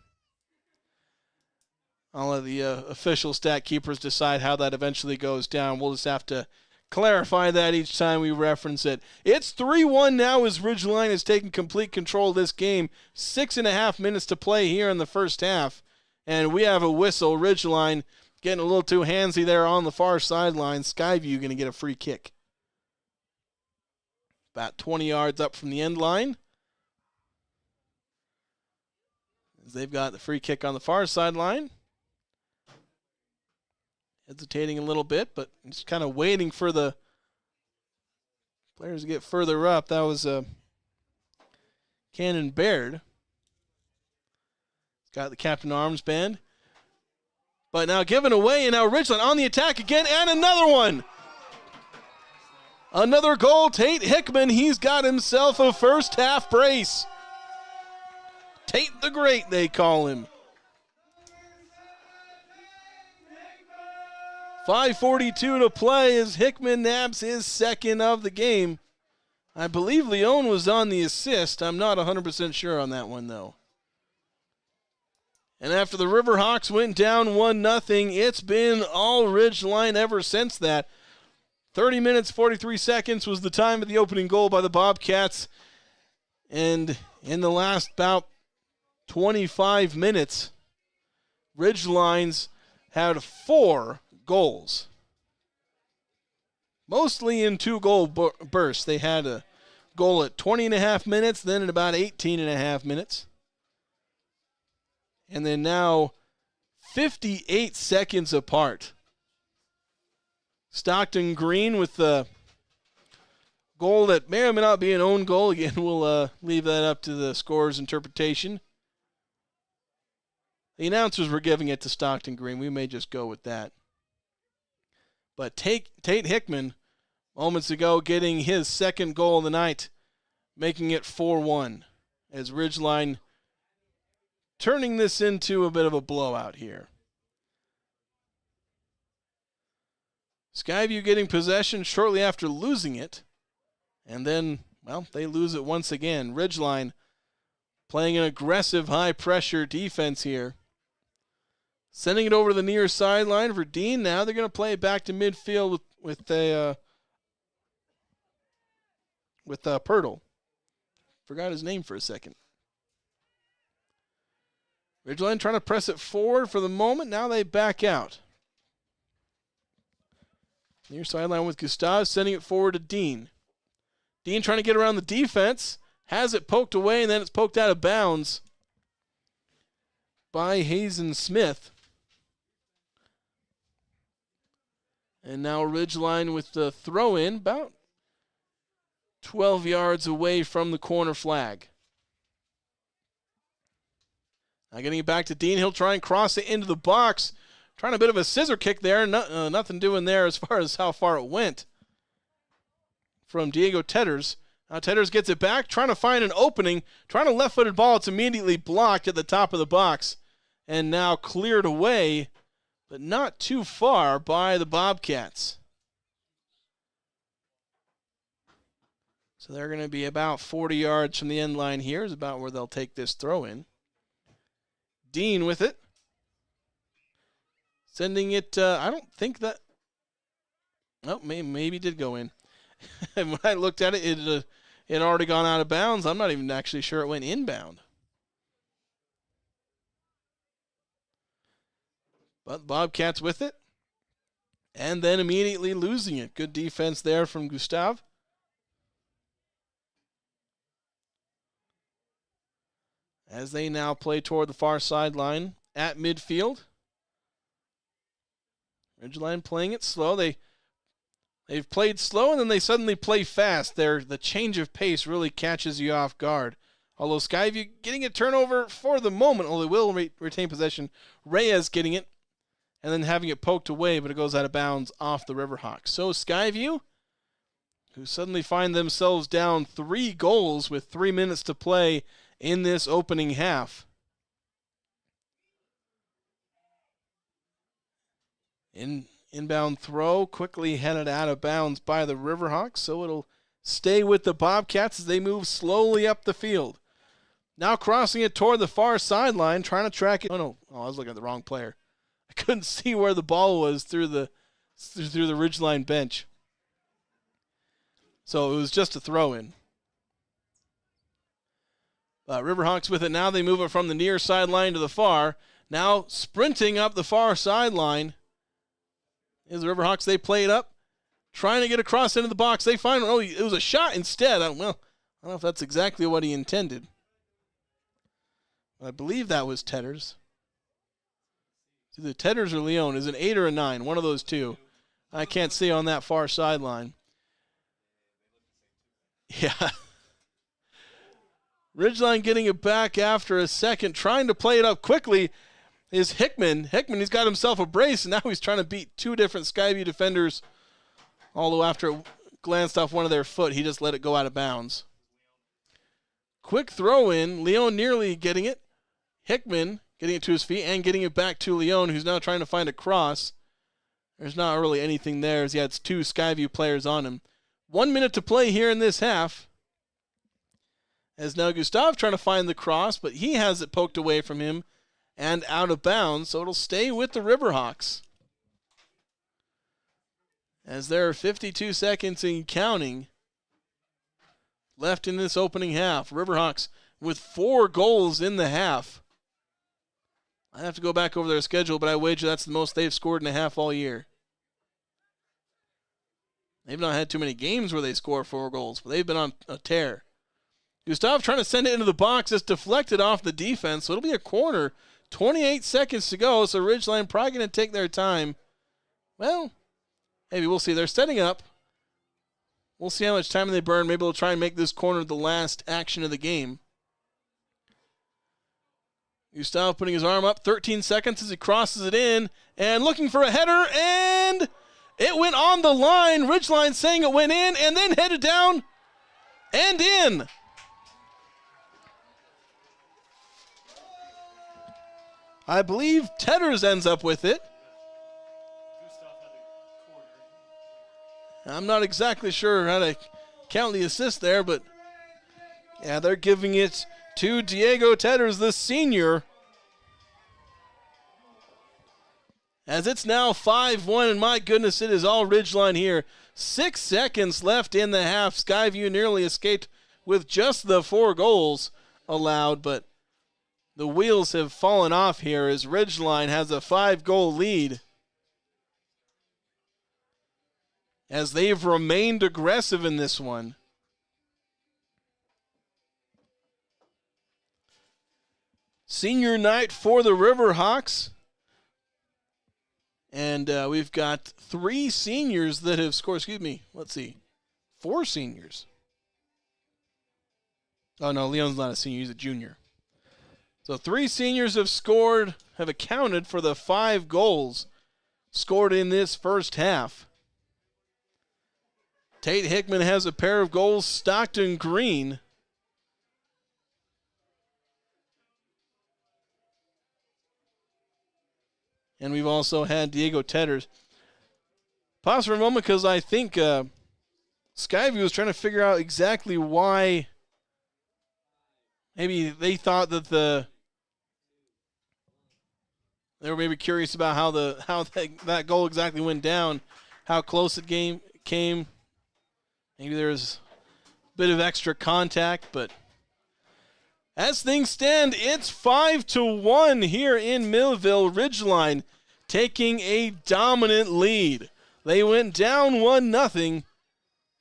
I'll let the official stat keepers decide how that eventually goes down. We'll just have to clarify that each time we reference it. It's 3-1 now as Ridgeline has taken complete control of this game. 6.5 minutes to play here in the first half. And we have a whistle. Ridgeline getting a little too handsy there on the far sideline. Skyview going to get a free kick. About 20 yards up from the end line. As they've got the free kick on the far sideline. Hesitating a little bit, but just kind of waiting for the players to get further up. That was Cannon Baird. Got the captain arms band. But now given away, and now Ridgeline on the attack again, and another one. Another goal, Tate Hickman. He's got himself a first half brace. Tate the Great, they call him. 5:42 to play as Hickman nabs his second of the game. I believe Leone was on the assist. I'm not 100% sure on that one, though. And after the Riverhawks went down 1-0, it's been all Ridgeline ever since that. 30 minutes, 43 seconds was the time of the opening goal by the Bobcats. And in the last about 25 minutes, Ridgeline's had 4 goals. Mostly in 2-goal bursts. They had a goal at 20.5 minutes, then at about 18.5 minutes. And then now 58 seconds apart. Stockton Green with the goal that may or may not be an own goal. Again, we'll leave that up to the scorer's interpretation. The announcers were giving it to Stockton Green. We may just go with that. But Tate Hickman, moments ago, getting his second goal of the night, making it 4-1 as Ridgeline turning this into a bit of a blowout here. Skyview getting possession shortly after losing it. And then, well, they lose it once again. Ridgeline playing an aggressive, high-pressure defense here. Sending it over to the near sideline for Dean. Now they're going to play it back to midfield with Pirtle. Forgot his name for a second. Ridgeline trying to press it forward for the moment. Now they back out. Near sideline with Gustav, sending it forward to Dean. Dean trying to get around the defense. Has it poked away, and then it's poked out of bounds by Hazen Smith. And now Ridgeline with the throw-in, about 12 yards away from the corner flag. Now getting it back to Dean. He'll try and cross it into the box. Trying a bit of a scissor kick there. Nothing doing there as far as how far it went from Diego Tetters. Now Tetters gets it back, trying to find an opening. Trying a left-footed ball. It's immediately blocked at the top of the box. And now cleared away, but not too far by the Bobcats. So they're going to be about 40 yards from the end line here is about where they'll take this throw in. Dean with it. Sending it, I don't think that, oh, maybe did go in. And when I looked at it, it had already gone out of bounds. I'm not even actually sure it went inbound. But Bobcats with it. And then immediately losing it. Good defense there from Gustav. As they now play toward the far sideline at midfield. Ridgeline playing it slow. They've played slow, and then they suddenly play fast. The change of pace really catches you off guard. Although Skyview getting a turnover for the moment, although they will retain possession. Reyes getting it, and then having it poked away, but it goes out of bounds off the Riverhawks. So Skyview, who suddenly find themselves down 3 goals with 3 minutes to play in this opening half. Inbound throw, quickly headed out of bounds by the Riverhawks, so it'll stay with the Bobcats as they move slowly up the field. Now crossing it toward the far sideline, trying to track it. I was looking at the wrong player. I couldn't see where the ball was through the Ridgeline bench. So it was just a throw-in. Riverhawks with it now. They move it from the near sideline to the far. Now sprinting up the far sideline is the Riverhawks. They play it up, trying to get across into the box. They find, it was a shot instead. I don't know if that's exactly what he intended. I believe that was Tetters. It's either Tetters or Leone. Is it 8 or a 9? One of those two. I can't see on that far sideline. Yeah. Ridgeline getting it back after a second, trying to play it up quickly is Hickman. He's got himself a brace, and now he's trying to beat 2 different Skyview defenders, although after glanced off one of their foot. He just let it go out of bounds. Quick throw in. Leon nearly getting it. Hickman getting it to his feet and getting it back to Leon, who's now trying to find a cross. There's not really anything there as he had 2 Skyview players on him. 1 minute to play here in this half. As now Gustav trying to find the cross, but he has it poked away from him and out of bounds, so it'll stay with the Riverhawks. As there are 52 seconds and counting left in this opening half. Riverhawks with 4 goals in the half. I have to go back over their schedule, but I wager that's the most they've scored in a half all year. They've not had too many games where they score 4 goals, but they've been on a tear. Gustav trying to send it into the box. It's deflected off the defense, so it'll be a corner. 28 seconds to go, so Ridgeline probably going to take their time. Well, maybe we'll see. They're setting up. We'll see how much time they burn. Maybe they'll try and make this corner the last action of the game. Gustav putting his arm up, 13 seconds as he crosses it in, and looking for a header, and it went on the line. Ridgeline saying it went in, and then headed down and in. I believe Tetters ends up with it. I'm not exactly sure how to count the assist there, but yeah, they're giving it to Diego Tetters, the senior. As it's now 5-1, and my goodness, it is all Ridgeline here. 6 seconds left in the half. Skyview nearly escaped with just the 4 goals allowed, but the wheels have fallen off here as Ridgeline has a 5-goal lead. As they've remained aggressive in this one. Senior night for the Riverhawks. And we've got 3 seniors that have scored. Let's see. 4 seniors. Oh, no, Leon's not a senior. He's a junior. So 3 seniors have accounted for the 5 goals scored in this first half. Tate Hickman has a pair of goals. Stockton Green. And we've also had Diego Tetters. Pause for a moment because I think Skyview was trying to figure out exactly why maybe they thought that they were maybe curious about how that goal exactly went down, how close it came. Maybe there's a bit of extra contact, but as things stand, it's 5-1 here in Millville. Ridgeline taking a dominant lead. They went down 1-0,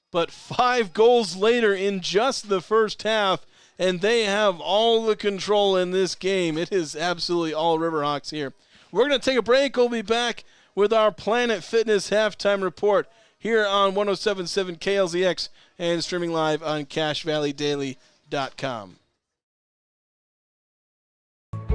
but 5 goals later in just the first half, and they have all the control in this game. It is absolutely all Riverhawks here. We're going to take a break. We'll be back with our Planet Fitness halftime report here on 107.7 KLZX and streaming live on CashValleyDaily.com.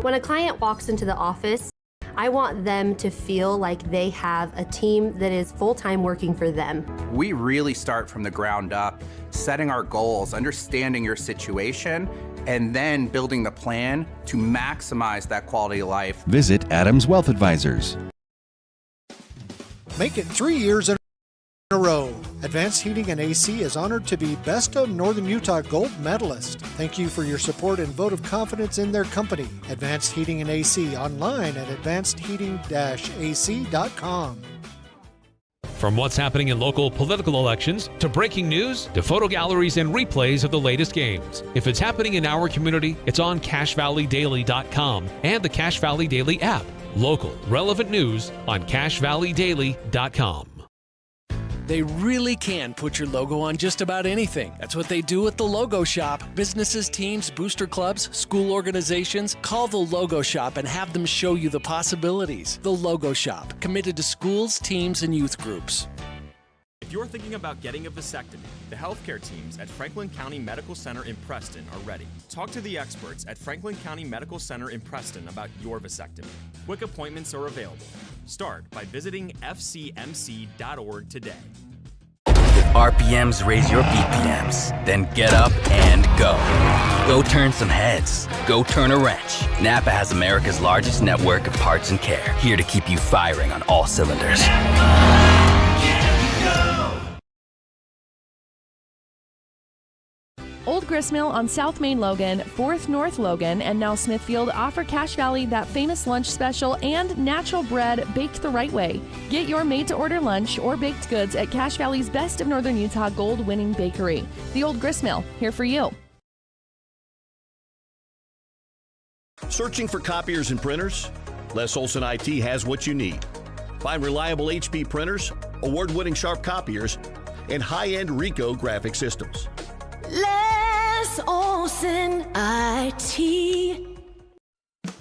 When a client walks into the office, I want them to feel like they have a team that is full-time working for them. We really start from the ground up, setting our goals, understanding your situation, and then building the plan to maximize that quality of life. Visit Adams Wealth Advisors. Make it 3 years in a row. Advanced Heating and AC is honored to be Best of Northern Utah Gold Medalist. Thank you for your support and vote of confidence in their company. Advanced Heating and AC, online at advancedheating-ac.com. From what's happening in local political elections, to breaking news, to photo galleries and replays of the latest games. If it's happening in our community, it's on CashValleyDaily.com and the Cache Valley Daily app. Local, relevant news on CashValleyDaily.com. They really can put your logo on just about anything. That's what they do at the Logo Shop. Businesses, teams, booster clubs, school organizations, call the Logo Shop and have them show you the possibilities. The Logo Shop, committed to schools, teams, and youth groups. If you're thinking about getting a vasectomy, the healthcare teams at Franklin County Medical Center in Preston are ready. Talk to the experts at Franklin County Medical Center in Preston about your vasectomy. Quick appointments are available. Start by visiting fcmc.org today. With RPMs raise your BPMs, then get up and go. Go turn some heads. Go turn a wrench. Napa has America's largest network of parts and care, here to keep you firing on all cylinders. Old Gristmill on South Main Logan, 4th North Logan, and now Smithfield offer Cache Valley that famous lunch special and natural bread baked the right way. Get your made-to-order lunch or baked goods at Cache Valley's Best of Northern Utah gold-winning bakery. The Old Gristmill, here for you. Searching for copiers and printers? Les Olson IT has what you need. Find reliable HP printers, award-winning sharp copiers, and high-end Ricoh graphic systems. Les Olson IT.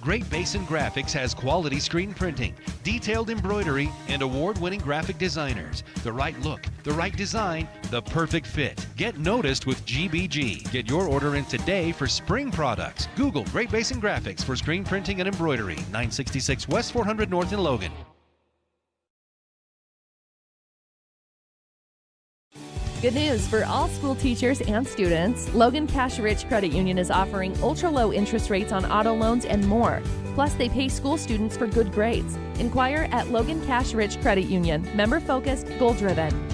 Great Basin Graphics has quality screen printing, detailed embroidery, and award-winning graphic designers. The right look, the right design, the perfect fit. Get noticed with GBG. Get your order in today for spring products. Google Great Basin Graphics for screen printing and embroidery. 966 West 400 North in Logan. Good news for all school teachers and students. Logan Cash Rich Credit Union is offering ultra-low interest rates on auto loans and more. Plus, they pay school students for good grades. Inquire at Logan Cash Rich Credit Union. Member-focused, goal-driven.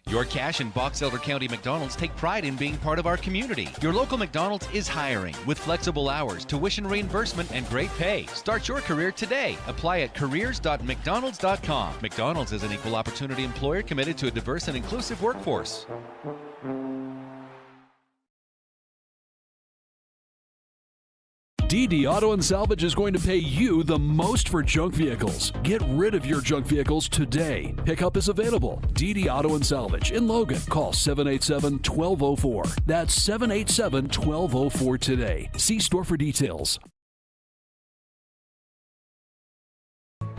Your Cache and Box Elder County McDonald's take pride in being part of our community. Your local McDonald's is hiring with flexible hours, tuition reimbursement, and great pay. Start your career today. Apply at careers.mcdonalds.com. McDonald's is an equal opportunity employer committed to a diverse and inclusive workforce. DD Auto and Salvage is going to pay you the most for junk vehicles. Get rid of your junk vehicles today. Pickup is available. DD Auto and Salvage in Logan. Call 787-1204. That's 787-1204 today. See store for details.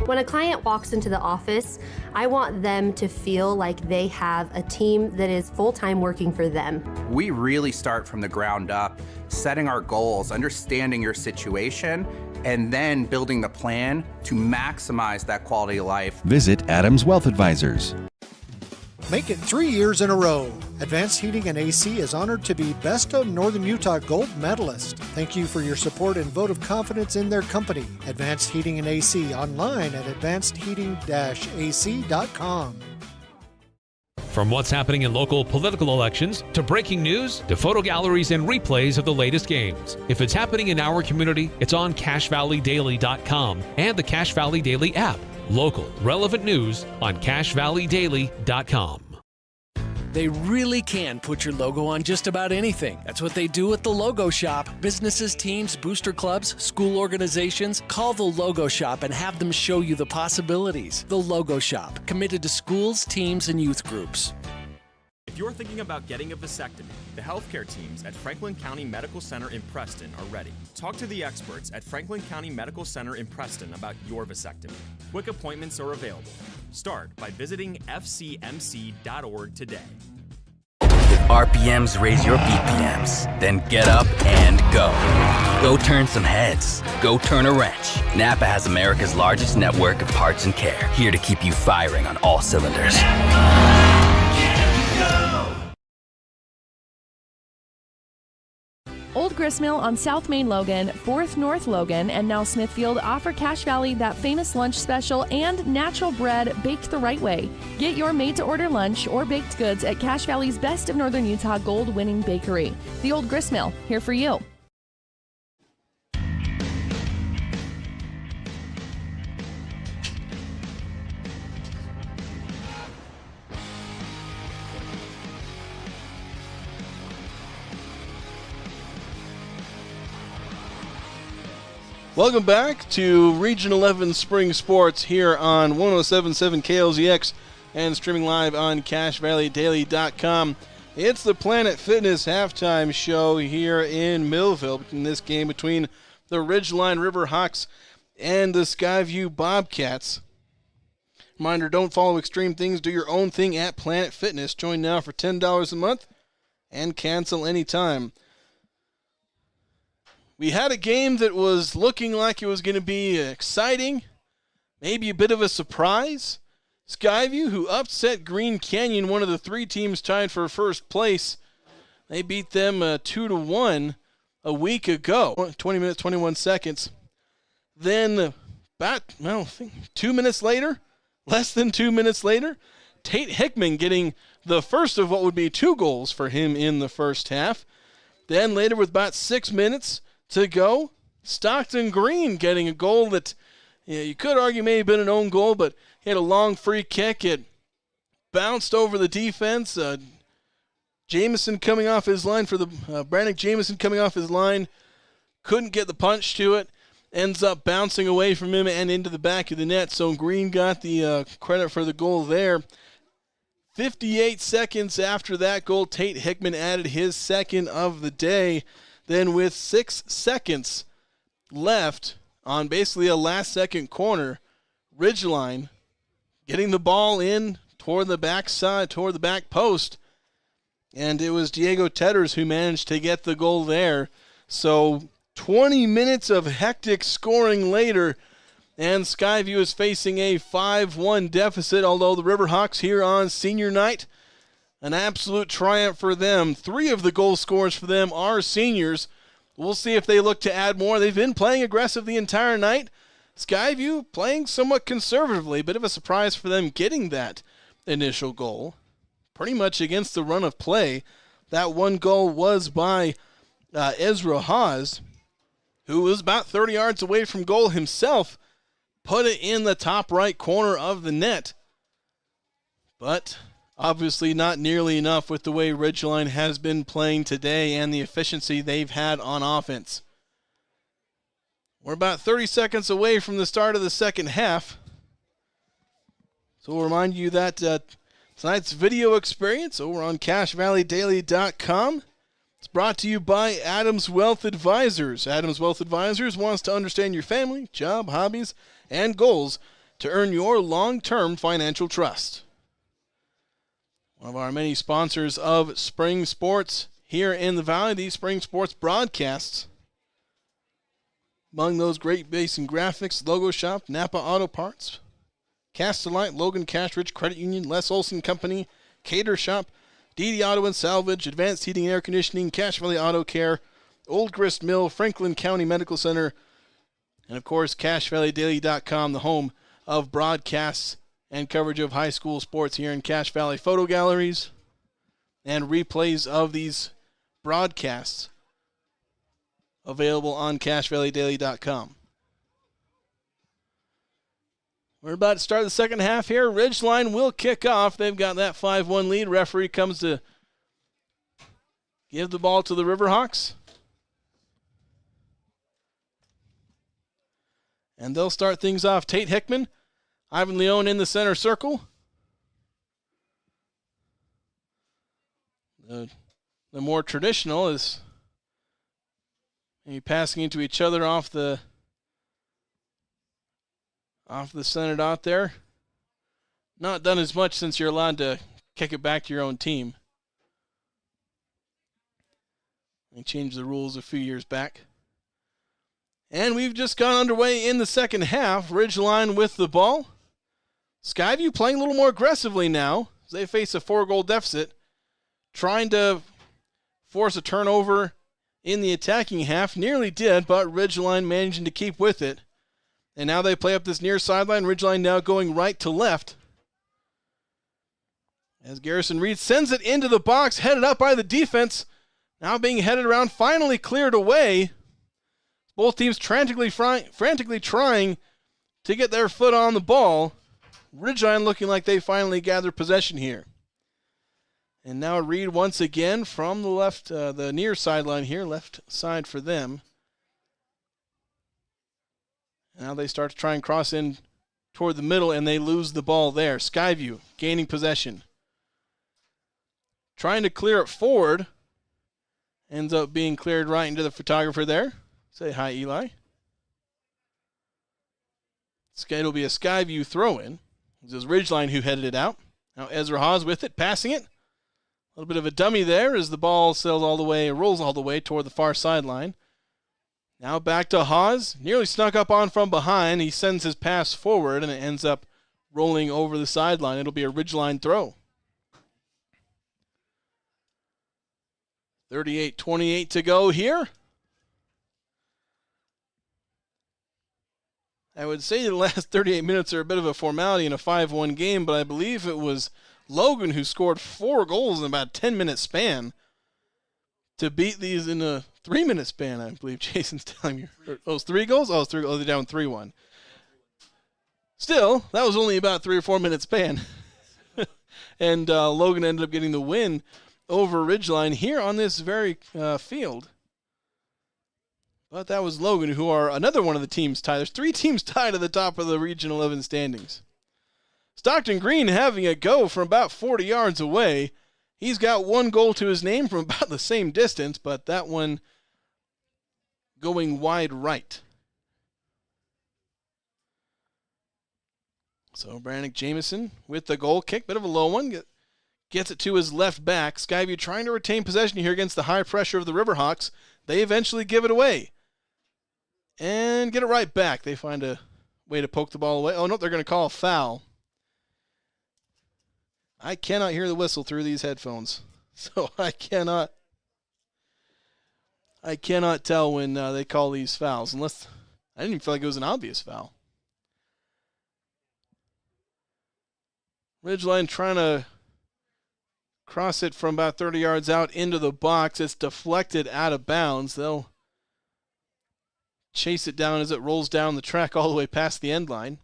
When a client walks into the office, I want them to feel like they have a team that is full-time working for them. We really start from the ground up, setting our goals, understanding your situation, and then building the plan to maximize that quality of life. Visit Adams Wealth Advisors. Make it 3 years in a row. Advanced Heating and AC is honored to be Best of Northern Utah Gold Medalist. Thank you for your support and vote of confidence in their company. Advanced Heating and AC online at advancedheating-ac.com. From what's happening in local political elections, to breaking news, to photo galleries and replays of the latest games. If it's happening in our community, it's on CacheValleyDaily.com and the Cache Valley Daily app. Local, relevant news on CacheValleyDaily.com. They really can put your logo on just about anything. That's what they do at the Logo Shop. Businesses, teams, booster clubs, school organizations, call the Logo Shop and have them show you the possibilities. The Logo Shop, committed to schools, teams, and youth groups. If you're thinking about getting a vasectomy, the healthcare teams at Franklin County Medical Center in Preston are ready. Talk to the experts at Franklin County Medical Center in Preston about your vasectomy. Quick appointments are available. Start by visiting fcmc.org today. RPMs raise your BPMs, then get up and go. Go turn some heads. Go turn a wrench. Napa has America's largest network of parts and care, here to keep you firing on all cylinders. Old Gristmill on South Main Logan, 4th North Logan, and now Smithfield offer Cache Valley that famous lunch special and natural bread baked the right way. Get your made-to-order lunch or baked goods at Cache Valley's Best of Northern Utah gold-winning bakery. The Old Gristmill, here for you. Welcome back to Region 11 Spring Sports here on 107.7 KLZX and streaming live on CacheValleyDaily.com. It's the Planet Fitness halftime show here in Millville in this game between the Ridgeline Riverhawks and the Skyview Bobcats. Reminder, don't follow extreme things. Do your own thing at Planet Fitness. Join now for $10 a month and cancel anytime. We had a game that was looking like it was going to be exciting, maybe a bit of a surprise. Skyview, who upset Green Canyon, one of the 3 teams tied for first place. They beat them 2-1 a week ago. 20 minutes, 21 seconds. Then about, 2 minutes later, less than 2 minutes later, Tate Hickman getting the first of what would be 2 goals for him in the first half. Then later, with about 6 minutes to go, Stockton Green getting a goal that you could argue may have been an own goal, but he had a long free kick. It bounced over the defense. Jameson coming off his line for the Brannick Jameson coming off his line, couldn't get the punch to it. Ends up bouncing away from him and into the back of the net. So Green got the credit for the goal there. 58 seconds after that goal, Tate Hickman added his second of the day. Then with 6 seconds left on basically a last-second corner, Ridgeline getting the ball in toward the back side, toward the back post. And it was Diego Tetters who managed to get the goal there. So 20 minutes of hectic scoring later, and Skyview is facing a 5-1 deficit, although the Riverhawks here on senior night, an absolute triumph for them. 3 of the goal scorers for them are seniors. We'll see if they look to add more. They've been playing aggressive the entire night. Skyview playing somewhat conservatively. Bit of a surprise for them getting that initial goal. Pretty much against the run of play. That 1 goal was by Ezra Haas, who was about 30 yards away from goal himself. Put it in the top right corner of the net. But obviously not nearly enough with the way Ridgeline has been playing today and the efficiency they've had on offense. We're about 30 seconds away from the start of the second half. So we'll remind you that tonight's video experience over on CashValleyDaily.com. It's brought to you by Adams Wealth Advisors. Adams Wealth Advisors wants to understand your family, job, hobbies, and goals to earn your long-term financial trust. One of our many sponsors of spring sports here in the Valley, these spring sports broadcasts. Among those, Great Basin Graphics, Logo Shop, Napa Auto Parts, Castellite, Logan Cashridge Credit Union, Les Olson Company, Cater Shop, DD Auto and Salvage, Advanced Heating and Air Conditioning, Cache Valley Auto Care, Old Grist Mill, Franklin County Medical Center, and of course, CashValleyDaily.com, the home of broadcasts and coverage of high school sports here in Cache Valley. Photo galleries and replays of these broadcasts available on CashValleyDaily.com. We're about to start the second half here. Ridgeline will kick off. They've got that 5-1 lead. Referee comes to give the ball to the Riverhawks. And they'll start things off. Tate Hickman, Ivan Leone in the center circle. The more traditional is maybe passing into each other off the center dot there. Not done as much since you're allowed to kick it back to your own team. They changed the rules a few years back. And we've just gone underway in the second half. Ridgeline with the ball. Skyview playing a little more aggressively now as they face a 4-goal deficit. Trying to force a turnover in the attacking half. Nearly did, but Ridgeline managing to keep with it. And now they play up this near sideline. Ridgeline now going right to left. As Garrison Reed sends it into the box, headed up by the defense. Now being headed around, finally cleared away. Both teams frantically trying to get their foot on the ball. Ridgeline looking like they finally gather possession here. And now Reed once again from the left, the near sideline here, left side for them. Now they start to try and cross in toward the middle, and they lose the ball there. Skyview gaining possession. Trying to clear it forward. Ends up being cleared right into the photographer there. Say hi, Eli. It'll be a Skyview throw-in. This is Ridgeline who headed it out. Now Ezra Haas with it, passing it. A little bit of a dummy there as the ball rolls all the way toward the far sideline. Now back to Haas. Nearly snuck up on from behind. He sends his pass forward, and it ends up rolling over the sideline. It'll be a Ridgeline throw. 38-28 to go here. I would say the last 38 minutes are a bit of a formality in a 5-1 game, but I believe it was Logan who scored 4 goals in about a 10-minute span to beat these in a 3-minute span, I believe Jason's telling me. Those 3 goals? Oh, it's 3 goals. They're down 3-1. Still, that was only about 3 or 4 minute span. And Logan ended up getting the win over Ridgeline here on this very field. But that was Logan, who are another one of the teams tied. There's 3 teams tied at the top of the Region 11 standings. Stockton Green having a go from about 40 yards away. He's got 1 goal to his name from about the same distance, but that one going wide right. So Brandon Jameson with the goal kick, bit of a low one, gets it to his left back. Skyview trying to retain possession here against the high pressure of the Riverhawks. They eventually give it away and get it right back. They find a way to poke the ball away. Oh, no, they're going to call a foul. I cannot hear the whistle through these headphones, so I cannot tell when they call these fouls, unless I didn't even feel like it was an obvious foul. Ridgeline trying to cross it from about 30 yards out into the box. It's deflected out of bounds. They'll chase it down as it rolls down the track all the way past the end line.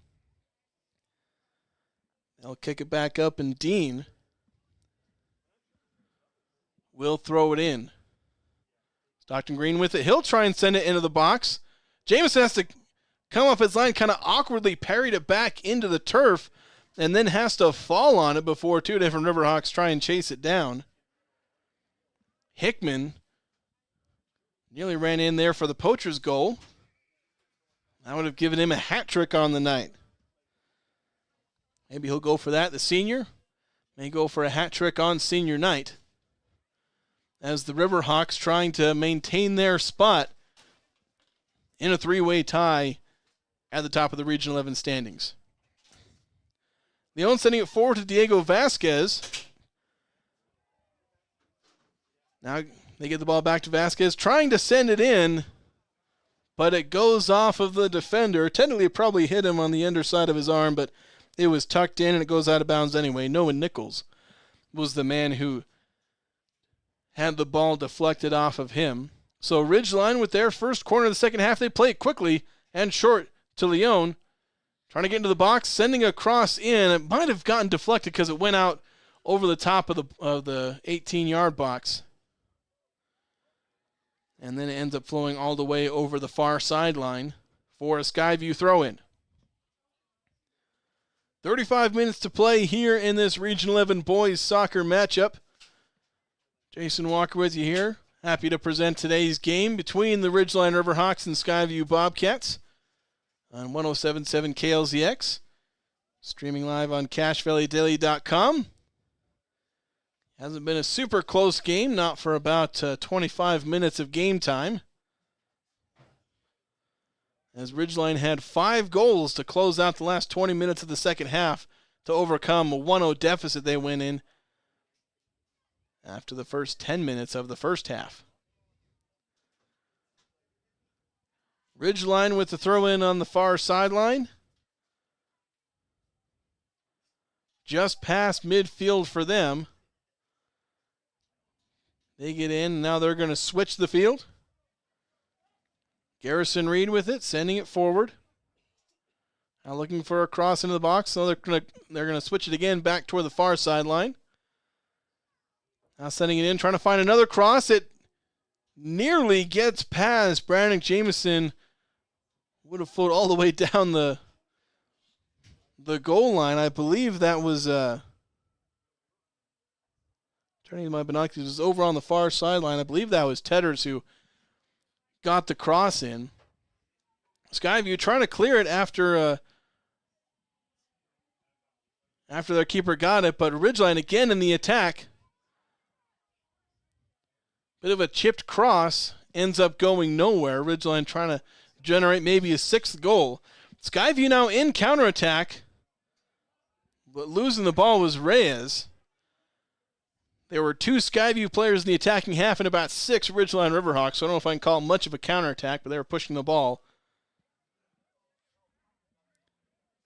They'll kick it back up, and Dean will throw it in. Stockton Green with it. He'll try and send it into the box. Jameson has to come off his line, kind of awkwardly parried it back into the turf, and then has to fall on it before 2 different Riverhawks try and chase it down. Hickman nearly ran in there for the Poachers' goal. That would have given him a hat trick on the night. Maybe he'll go for that. The senior may go for a hat trick on senior night, as the Riverhawks trying to maintain their spot in a 3-way tie at the top of the Region 11 standings. Leon sending it forward to Diego Vasquez. Now they get the ball back to Vasquez, trying to send it in, but it goes off of the defender. Technically, it probably hit him on the underside of his arm, but it was tucked in and it goes out of bounds anyway. Noah Nichols was the man who had the ball deflected off of him. So Ridgeline with their first corner of the second half, they play it quickly and short to Leon. Trying to get into the box, sending a cross in. It might have gotten deflected because it went out over the top of the 18-yard box. And then it ends up flowing all the way over the far sideline for a Skyview throw-in. 35 minutes to play here in this Region 11 boys soccer matchup. Jason Walker with you here. Happy to present today's game between the Ridgeline Riverhawks and Skyview Bobcats on 107.7 KLZX. Streaming live on CashValleyDaily.com. Hasn't been a super close game, not for about 25 minutes of game time, as Ridgeline had 5 goals to close out the last 20 minutes of the second half to overcome a 1-0 deficit they went in after the first 10 minutes of the first half. Ridgeline with the throw-in on the far sideline. Just past midfield for them. They get in, and now they're going to switch the field. Garrison Reed with it, sending it forward. Now looking for a cross into the box, so they're going to switch it again back toward the far sideline. Now sending it in, trying to find another cross. It nearly gets past Brandon Jameson. Would have floated all the way down the goal line. I believe that was turning to my binoculars, was over on the far sideline. I believe that was Tedders who got the cross in. Skyview trying to clear it after their keeper got it, but Ridgeline again in the attack. Bit of a chipped cross, ends up going nowhere. Ridgeline trying to generate maybe a 6th goal. Skyview now in counterattack. losing the ball was Reyes. There were 2 Skyview players in the attacking half and about 6 Ridgeline Riverhawks, so I don't know if I can call it much of a counterattack, but they were pushing the ball.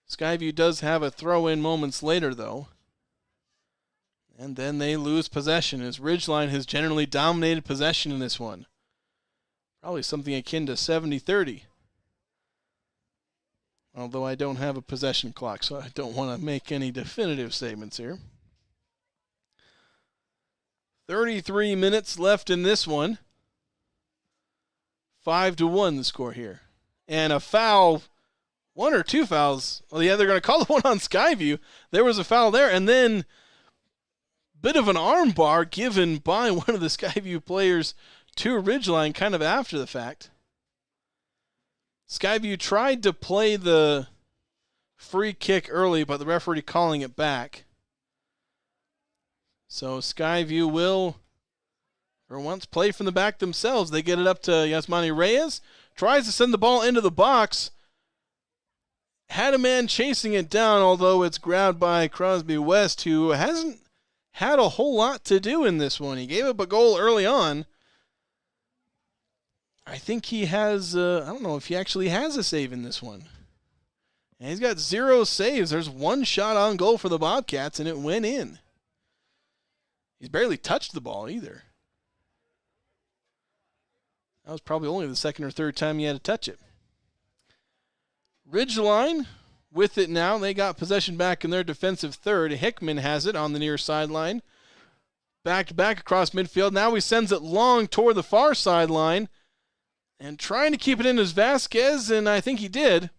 Skyview does have a throw-in moments later, though. And then they lose possession as Ridgeline has generally dominated possession in this one. Probably something akin to 70-30. Although I don't have a possession clock, so I don't want to make any definitive statements here. 33 minutes left in this one. 5-1 the score here. And a foul, 1 or 2 fouls. Well, yeah, they're going to call the one on Skyview. There was a foul there, and then bit of an arm bar given by one of the Skyview players to Ridgeline kind of after the fact. Skyview tried to play the free kick early, but the referee calling it back. So Skyview will, for once, play from the back themselves. They get it up to Yasmani Reyes. Tries to send the ball into the box. Had a man chasing it down, although it's grabbed by Crosby West, who hasn't had a whole lot to do in this one. He gave up a goal early on. I think he has, I don't know if he actually has a save in this one. And he's got 0 saves. There's 1 shot on goal for the Bobcats, and it went in. He's barely touched the ball either. That was probably only the 2nd or 3rd time he had to touch it. Ridgeline with it now. They got possession back in their defensive third. Hickman has it on the near sideline. Back across midfield. Now he sends it long toward the far sideline. And trying to keep it in is Vasquez, and I think he did.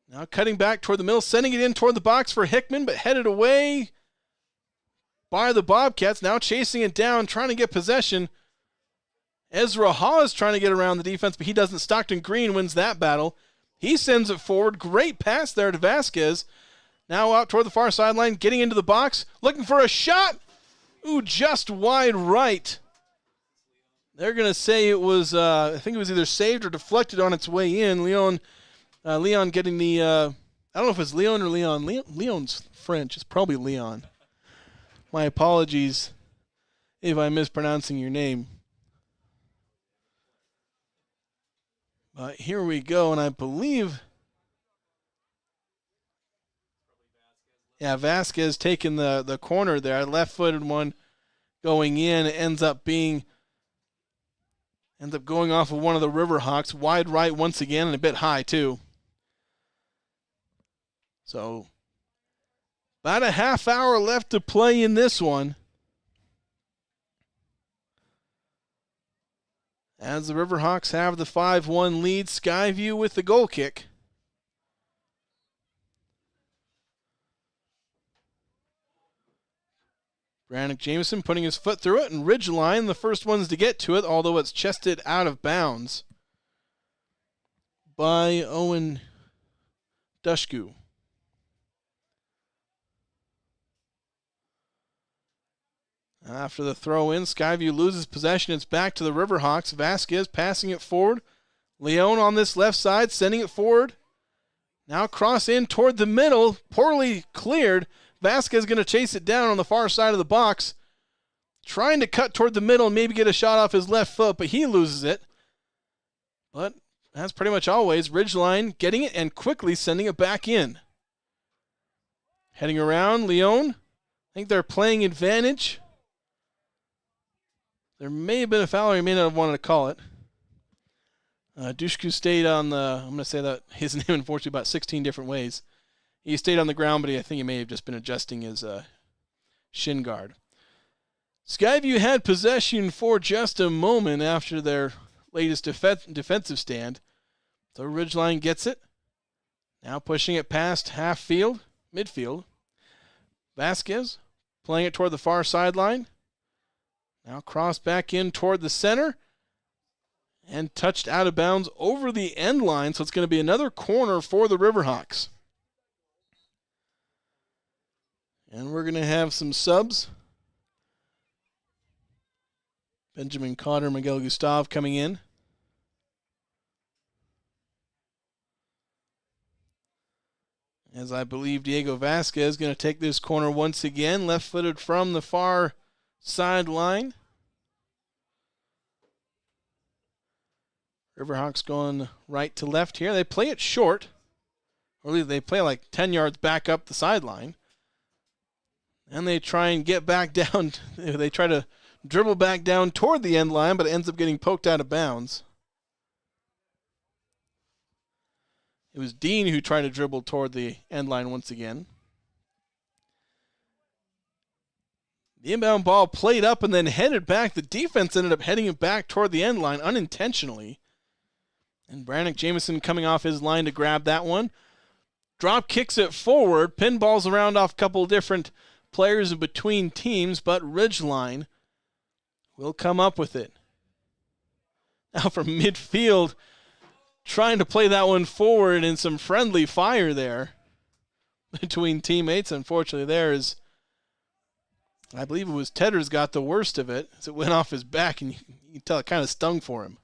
Now cutting back toward the middle, sending it in toward the box for Hickman, but headed away by the Bobcats. Now chasing it down, trying to get possession. Ezra Hawes trying to get around the defense, but he doesn't. Stockton Green wins that battle. He sends it forward. Great pass there to Vasquez. Now out toward the far sideline, getting into the box, looking for a shot. Ooh, just wide right. They're going to say it was, I think it was either saved or deflected on its way in. Leon getting the, I don't know if it's Leon or Leon. Leon's French. It's probably Leon. My apologies if I'm mispronouncing your name. But here we go, and I believe, Vasquez taking the corner there. Left-footed one going in. It ends up going off of one of the Riverhawks. Wide right once again, and a bit high too. So about a half hour left to play in this one. As the Riverhawks have the 5-1 lead, Skyview with the goal kick. Brannick Jameson putting his foot through it, and Ridgeline, the first ones to get to it, although it's chested out of bounds by Owen Dushku. After the throw in, Skyview loses possession. It's back to the Riverhawks. Vasquez passing it forward. Leon on this left side, sending it forward. Now cross in toward the middle, poorly cleared. Vasquez going to chase it down on the far side of the box. Trying to cut toward the middle and maybe get a shot off his left foot, but he loses it. But as pretty much always, Ridgeline getting it and quickly sending it back in. Heading around, Leon. I think they're playing advantage. There may have been a foul, or he may not have wanted to call it. Dushku stayed on the, I'm going to say that his name unfortunately about 16 different ways. He stayed on the ground, but I think he may have just been adjusting his shin guard. Skyview had possession for just a moment after their latest defensive stand. So Ridgeline gets it. Now pushing it past midfield. Vasquez playing it toward the far sideline. Now cross back in toward the center. And touched out of bounds over the end line, so it's going to be another corner for the Riverhawks. And we're going to have some subs. Benjamin Cotter, Miguel Gustave coming in. as I believe Diego Vasquez is going to take this corner once again, left-footed from the far sideline. Riverhawks going right to left here. They play it short, or at least they play like 10 yards back up the sideline. And they try and get back down. They try to dribble back down toward the end line, but it ends up getting poked out of bounds. It was Dean who tried to dribble toward the end line once again. The inbound ball played up and then headed back. The defense ended up heading it back toward the end line unintentionally. And Brannick Jameson coming off his line to grab that one. Drop kicks it forward. Pinballs around off a couple different players in between teams, but Ridgeline will come up with it. Now from midfield, trying to play that one forward in some friendly fire there between teammates. Unfortunately, I believe it was Tedder's got the worst of it as it went off his back, and you can tell it kind of stung for him.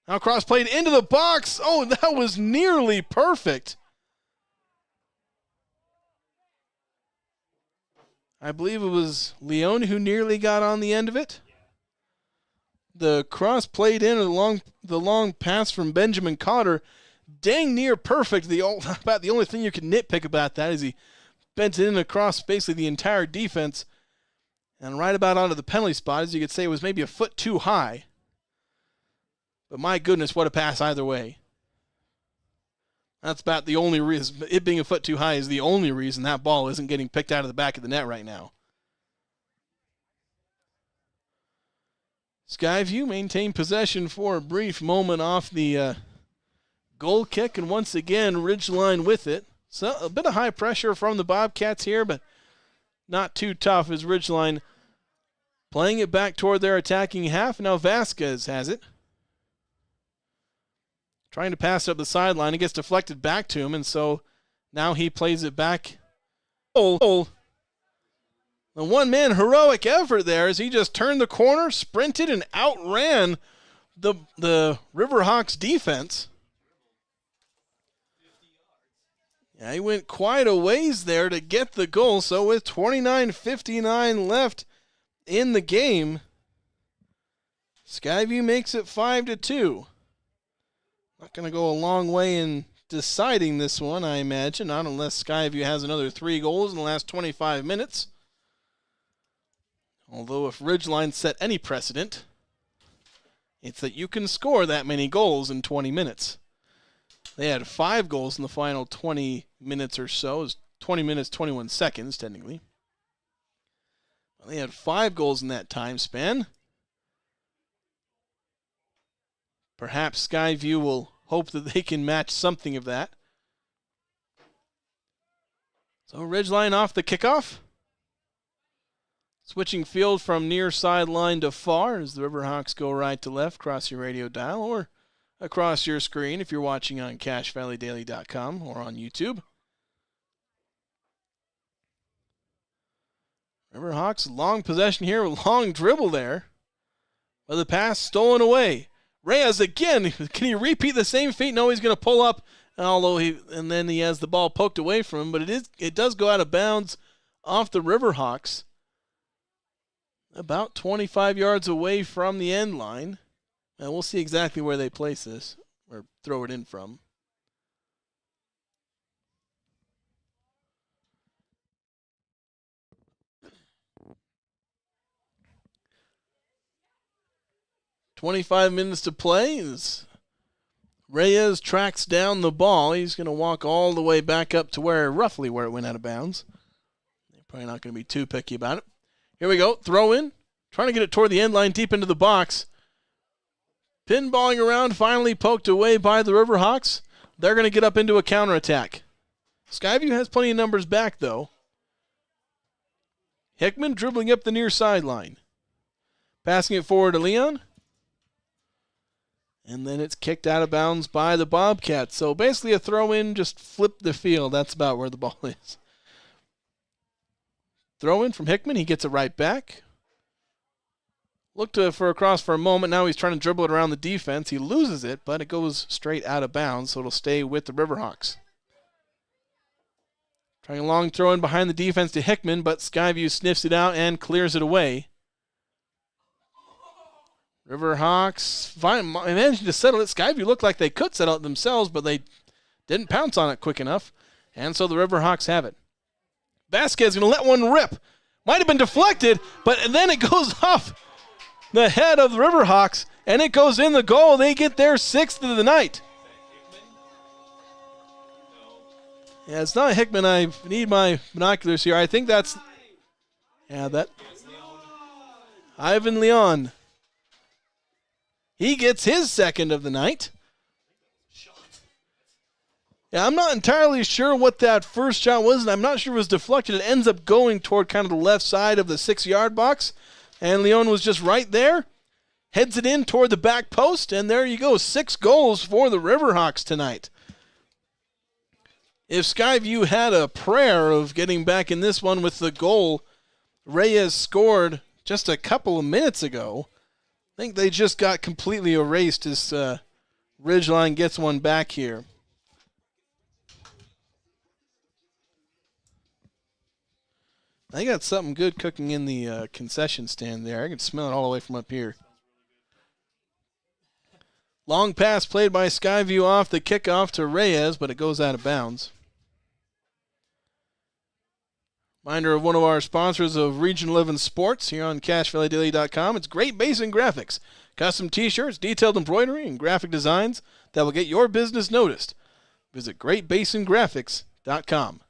Now cross played into the box. Oh, that was nearly perfect. I believe it was Leone who nearly got on the end of it. The cross played in the long pass from Benjamin Cotter, dang near perfect. About the only thing you can nitpick about that is he bent it in across basically the entire defense, and right about onto the penalty spot, as you could say, it was maybe a foot too high. But my goodness, what a pass either way. That's about the only reason. It being a foot too high is the only reason that ball isn't getting picked out of the back of the net right now. Skyview maintained possession for a brief moment off the goal kick, and once again, Ridgeline with it. So a bit of high pressure from the Bobcats here, but not too tough as Ridgeline playing it back toward their attacking half. Now Vasquez has it. Trying to pass it up the sideline. It gets deflected back to him, and so now he plays it back. The one-man heroic effort there as he just turned the corner, sprinted, and outran the Riverhawks defense. Yeah, he went quite a ways there to get the goal. So with 29:59 left in the game, Skyview makes it 5-2. Not going to go a long way in deciding this one, I imagine, not unless Skyview has another 3 goals in the last 25 minutes. Although if Ridgeline set any precedent, it's that you can score that many goals in 20 minutes. They had 5 goals in the final 20 minutes or so. It was 20 minutes, 21 seconds, technically. Well, they had 5 goals in that time span. Perhaps Skyview will hope that they can match something of that. So Ridgeline off the kickoff. Switching field from near sideline to far as the Riverhawks go right to left across your radio dial or across your screen if you're watching on CashValleyDaily.com or on YouTube. Riverhawks, long possession here, long dribble there. But the pass stolen away. Reyes again, can he repeat the same feat? No, he's going to pull up, and then he has the ball poked away from him, but it does go out of bounds off the Riverhawks. About 25 yards away from the end line. And we'll see exactly where they place this or throw it in from. "25 minutes to play as Reyes tracks down the ball. He's going to walk all the way back up to roughly where it went out of bounds. They're probably not going to be too picky about it. Here we go. Throw in. Trying to get it toward the end line deep into the box. Pinballing around, finally poked away by the Riverhawks. They're going to get up into a counterattack. Skyview has plenty of numbers back, though. Hickman dribbling up the near sideline. Passing it forward to Leon. And then it's kicked out of bounds by the Bobcats. So basically a throw-in, just flip the field. That's about where the ball is. Throw-in from Hickman. He gets it right back. Looked for a cross for a moment. Now he's trying to dribble it around the defense. He loses it, but it goes straight out of bounds, so it'll stay with the Riverhawks. Trying a long throw in behind the defense to Hickman, but Skyview sniffs it out and clears it away. Riverhawks managed to settle it. Skyview looked like they could settle it themselves, but they didn't pounce on it quick enough, and so the Riverhawks have it. Vasquez going to let one rip. Might have been deflected, but then it goes off the head of the Riverhawks, and it goes in the goal. They get their 6th of the night. Yeah, it's not Hickman. I need my binoculars here. I think that's... Yeah, that... Ivan Leon. He gets his 2nd of the night. Yeah, I'm not entirely sure what that first shot was, and I'm not sure it was deflected. It ends up going toward kind of the left side of the 6-yard box, and Leon was just right there. Heads it in toward the back post, and there you go. 6 goals for the Riverhawks tonight. If Skyview had a prayer of getting back in this one with the goal Reyes scored just a couple of minutes ago, I think they just got completely erased as Ridgeline gets one back here. I got something good cooking in the concession stand there. I can smell it all the way from up here. Long pass played by Skyview off the kickoff to Reyes, but it goes out of bounds. Reminder of one of our sponsors of Region 11 Sports here on CashValleyDaily.com. It's Great Basin Graphics. Custom t-shirts, detailed embroidery, and graphic designs that will get your business noticed. Visit GreatBasinGraphics.com.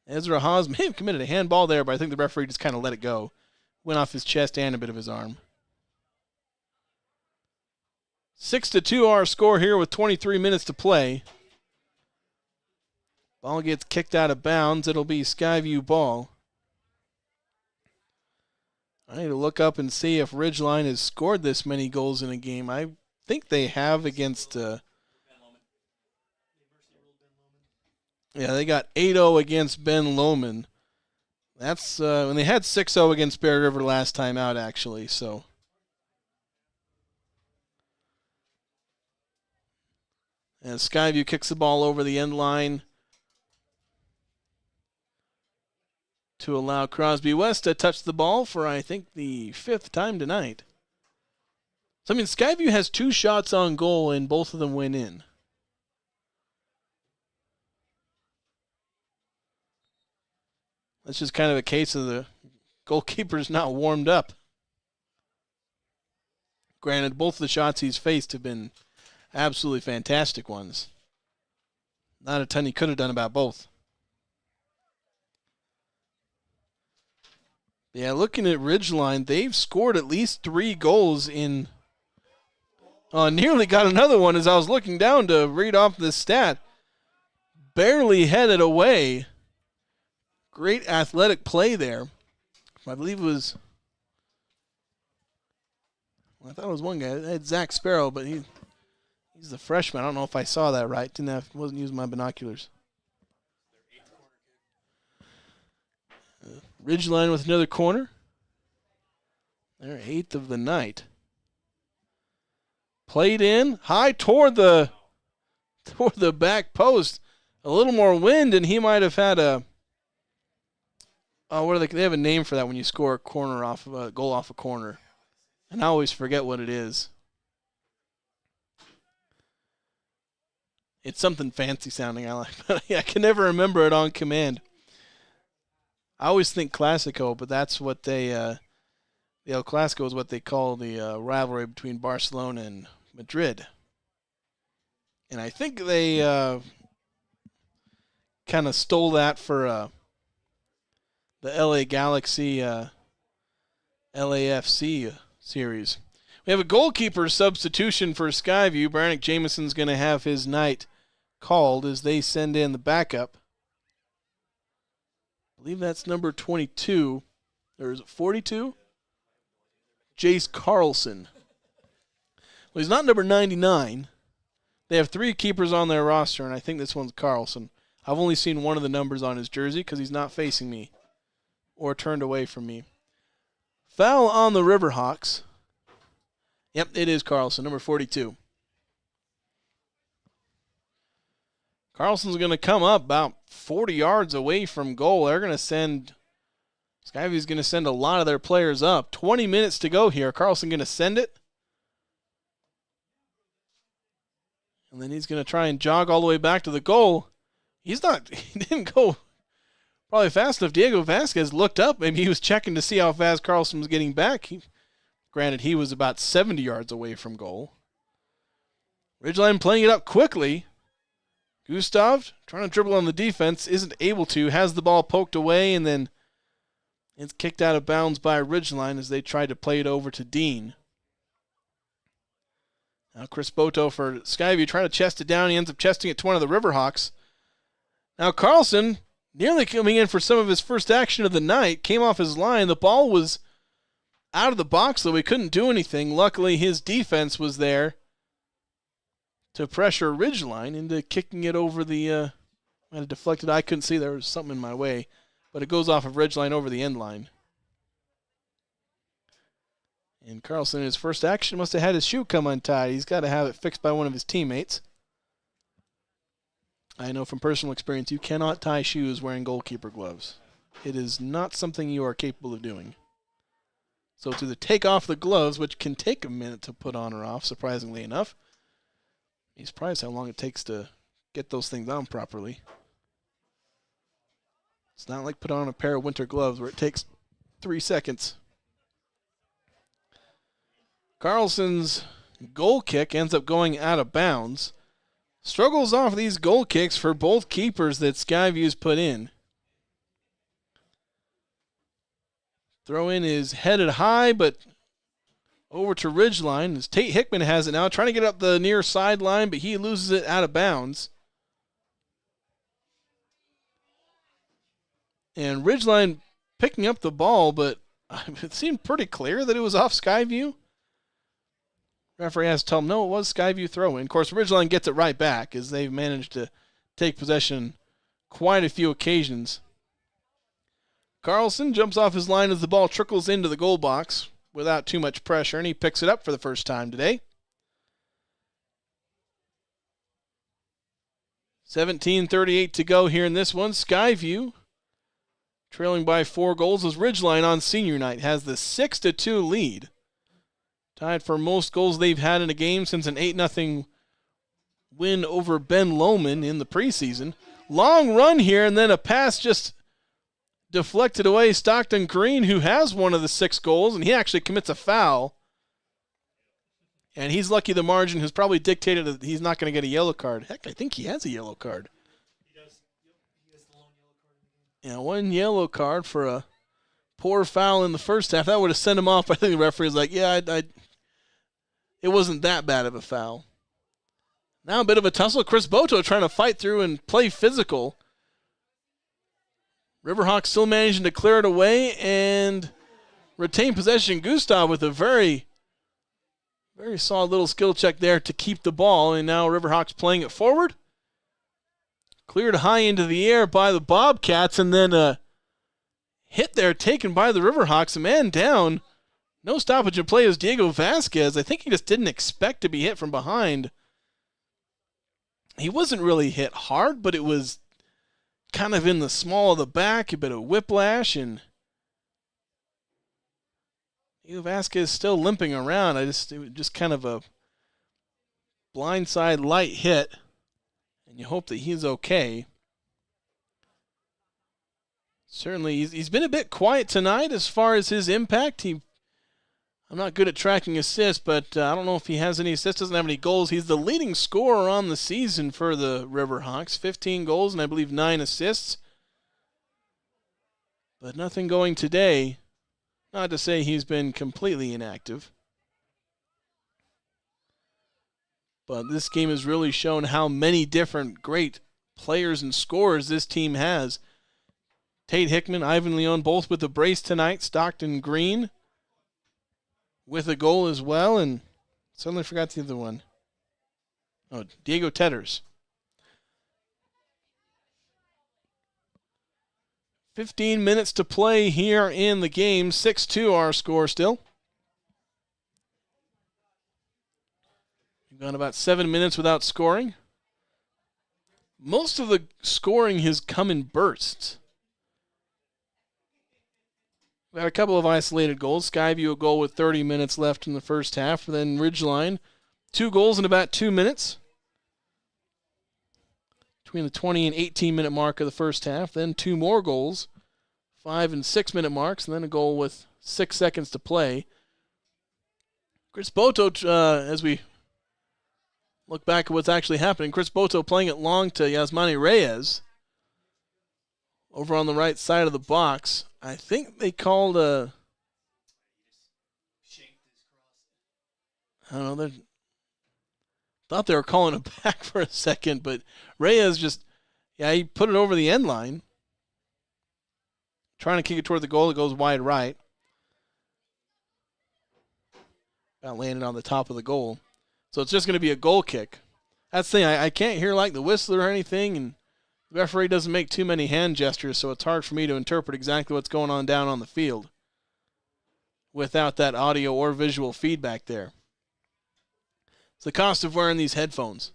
Ezra Haas may have committed a handball there, but I think the referee just kind of let it go. Went off his chest and a bit of his arm. 6-2 our score here with 23 minutes to play. Ball gets kicked out of bounds. It'll be Skyview ball. I need to look up and see if Ridgeline has scored this many goals in a game. I think they have against... Yeah, they got 8-0 against Ben Lomond. That's when they had 6-0 against Bear River last time out, actually. So, and Skyview kicks the ball over the end line to allow Crosby West to touch the ball for, I think, the 5th time tonight. So, I mean, Skyview has 2 shots on goal, and both of them went in. That's just kind of a case of the goalkeeper's not warmed up. Granted, both the shots he's faced have been absolutely fantastic ones. Not a ton he could have done about both. Yeah, looking at Ridgeline, they've scored at least 3 goals in... nearly got another one as I was looking down to read off this stat. Barely headed away. Great athletic play there. I believe it was... I thought it was one guy. I had Zach Sparrow, but he's the freshman. I don't know if I saw that right. Wasn't using my binoculars. Ridgeline with another corner. Their 8th of the night. Played in high toward the back post. A little more wind, and he might have had a... what are they have a name for that when you score a corner off of a goal off a corner. And I always forget what it is. It's something fancy sounding I like, but I can never remember it on command. I always think Clasico, but that's what they the El Clasico is what they call the rivalry between Barcelona and Madrid. And I think they kind of stole that for the LA Galaxy LAFC series. We have a goalkeeper substitution for Skyview. Brannick Jameson's going to have his night called as they send in the backup. I believe that's number 22. Or is it 42? Jace Carlson. Well, he's not number 99. They have 3 keepers on their roster, and I think this one's Carlson. I've only seen one of the numbers on his jersey because he's not facing me or turned away from me. foul on the Riverhawks. Yep, it is Carlson, number 42. Carlson's going to come up about 40 yards away from goal. They're going to send, Skyview's going to send a lot of their players up. 20 minutes to go here. Carlson going to send it. And then he's going to try and jog all the way back to the goal. He didn't go probably fast enough. Diego Vasquez looked up. Maybe he was checking to see how fast Carlson was getting back. Granted, he was about 70 yards away from goal. Ridgeline playing it up quickly. Gustav, trying to dribble on the defense, isn't able to, has the ball poked away, and then it's kicked out of bounds by Ridgeline as they try to play it over to Dean. Now Chris Boto for Skyview trying to chest it down. He ends up chesting it to one of the Riverhawks. Now Carlson, nearly coming in for some of his first action of the night, came off his line. The ball was out of the box, though he couldn't do anything. Luckily, his defense was there to pressure Ridgeline into kicking it over the, I had a deflected, I couldn't see, there was something in my way, but it goes off of Ridgeline over the end line. And Carlson, in his first action, must have had his shoe come untied. He's got to have it fixed by one of his teammates. I know from personal experience, you cannot tie shoes wearing goalkeeper gloves. It is not something you are capable of doing. So to take off the gloves, which can take a minute to put on or off, surprisingly enough, he's surprised how long it takes to get those things on properly. It's not like put on a pair of winter gloves where it takes 3 seconds. Carlson's goal kick ends up going out of bounds. Struggles off these goal kicks for both keepers that Skyview's put in. Throw in is headed high, but over to Ridgeline as Tate Hickman has it now, trying to get up the near sideline, but he loses it out of bounds. And Ridgeline picking up the ball, but it seemed pretty clear that it was off Skyview. Referee has to tell him, no, it was Skyview throw-in. Of course, Ridgeline gets it right back as they've managed to take possession quite a few occasions. Carlson jumps off his line as the ball trickles into the goal box without too much pressure, and he picks it up for the first time today. 17:38 to go here in this one. Skyview, trailing by 4 goals, as Ridgeline on senior night has the 6-2 lead. Tied for most goals they've had in a game since an 8-0 win over Ben Lomond in the preseason. Long run here, and then a pass just deflected away. Stockton Green, who has one of the 6 goals, and he actually commits a foul. And he's lucky the margin has probably dictated that he's not going to get a yellow card. Heck, I think he has a yellow card. He does. He has the lone yellow card. Yeah, 1 yellow card for a poor foul in the first half. That would have sent him off. I think the referee was like, yeah, it wasn't that bad of a foul. Now a bit of a tussle. Chris Boto trying to fight through and play physical. Riverhawks still managing to clear it away and retain possession. Gustav with a very, very solid little skill check there to keep the ball. And now Riverhawks playing it forward. Cleared high into the air by the Bobcats, and then a hit there taken by the Riverhawks. A man down. No stoppage in play is Diego Vasquez. I think he just didn't expect to be hit from behind. He wasn't really hit hard, but it was kind of in the small of the back, a bit of whiplash, and Diego Vasquez still limping around. It was just kind of a blindside light hit, and you hope that he's okay. Certainly, he's been a bit quiet tonight as far as his impact. I'm not good at tracking assists, but I don't know if he has any assists, doesn't have any goals. He's the leading scorer on the season for the Riverhawks, 15 goals and I believe 9 assists. But nothing going today. Not to say he's been completely inactive. But this game has really shown how many different great players and scorers this team has. Tate Hickman, Ivan Leon, both with a brace tonight. Stockton Green with a goal as well, and suddenly forgot the other one. Oh, Diego Tetters. 15 minutes to play here in the game. 6-2 our score still. We've gone about 7 minutes without scoring. Most of the scoring has come in bursts. We had a couple of isolated goals. Skyview a goal with 30 minutes left in the first half. And then Ridgeline, 2 goals in about 2 minutes. Between the 20 and 18-minute mark of the first half. Then 2 more goals, 5 and 6-minute marks, and then a goal with 6 seconds to play. Chris Boto, as we look back at what's actually happening, Chris Boto playing it long to Yasmani Reyes over on the right side of the box. I think they called a... I don't know, thought they were calling it back for a second, but Reyes just, he put it over the end line. Trying to kick it toward the goal. It goes wide right. About landed on the top of the goal. So it's just going to be a goal kick. That's the thing. I can't hear like the whistle or anything, and the referee doesn't make too many hand gestures, so it's hard for me to interpret exactly what's going on down on the field without that audio or visual feedback there. It's the cost of wearing these headphones.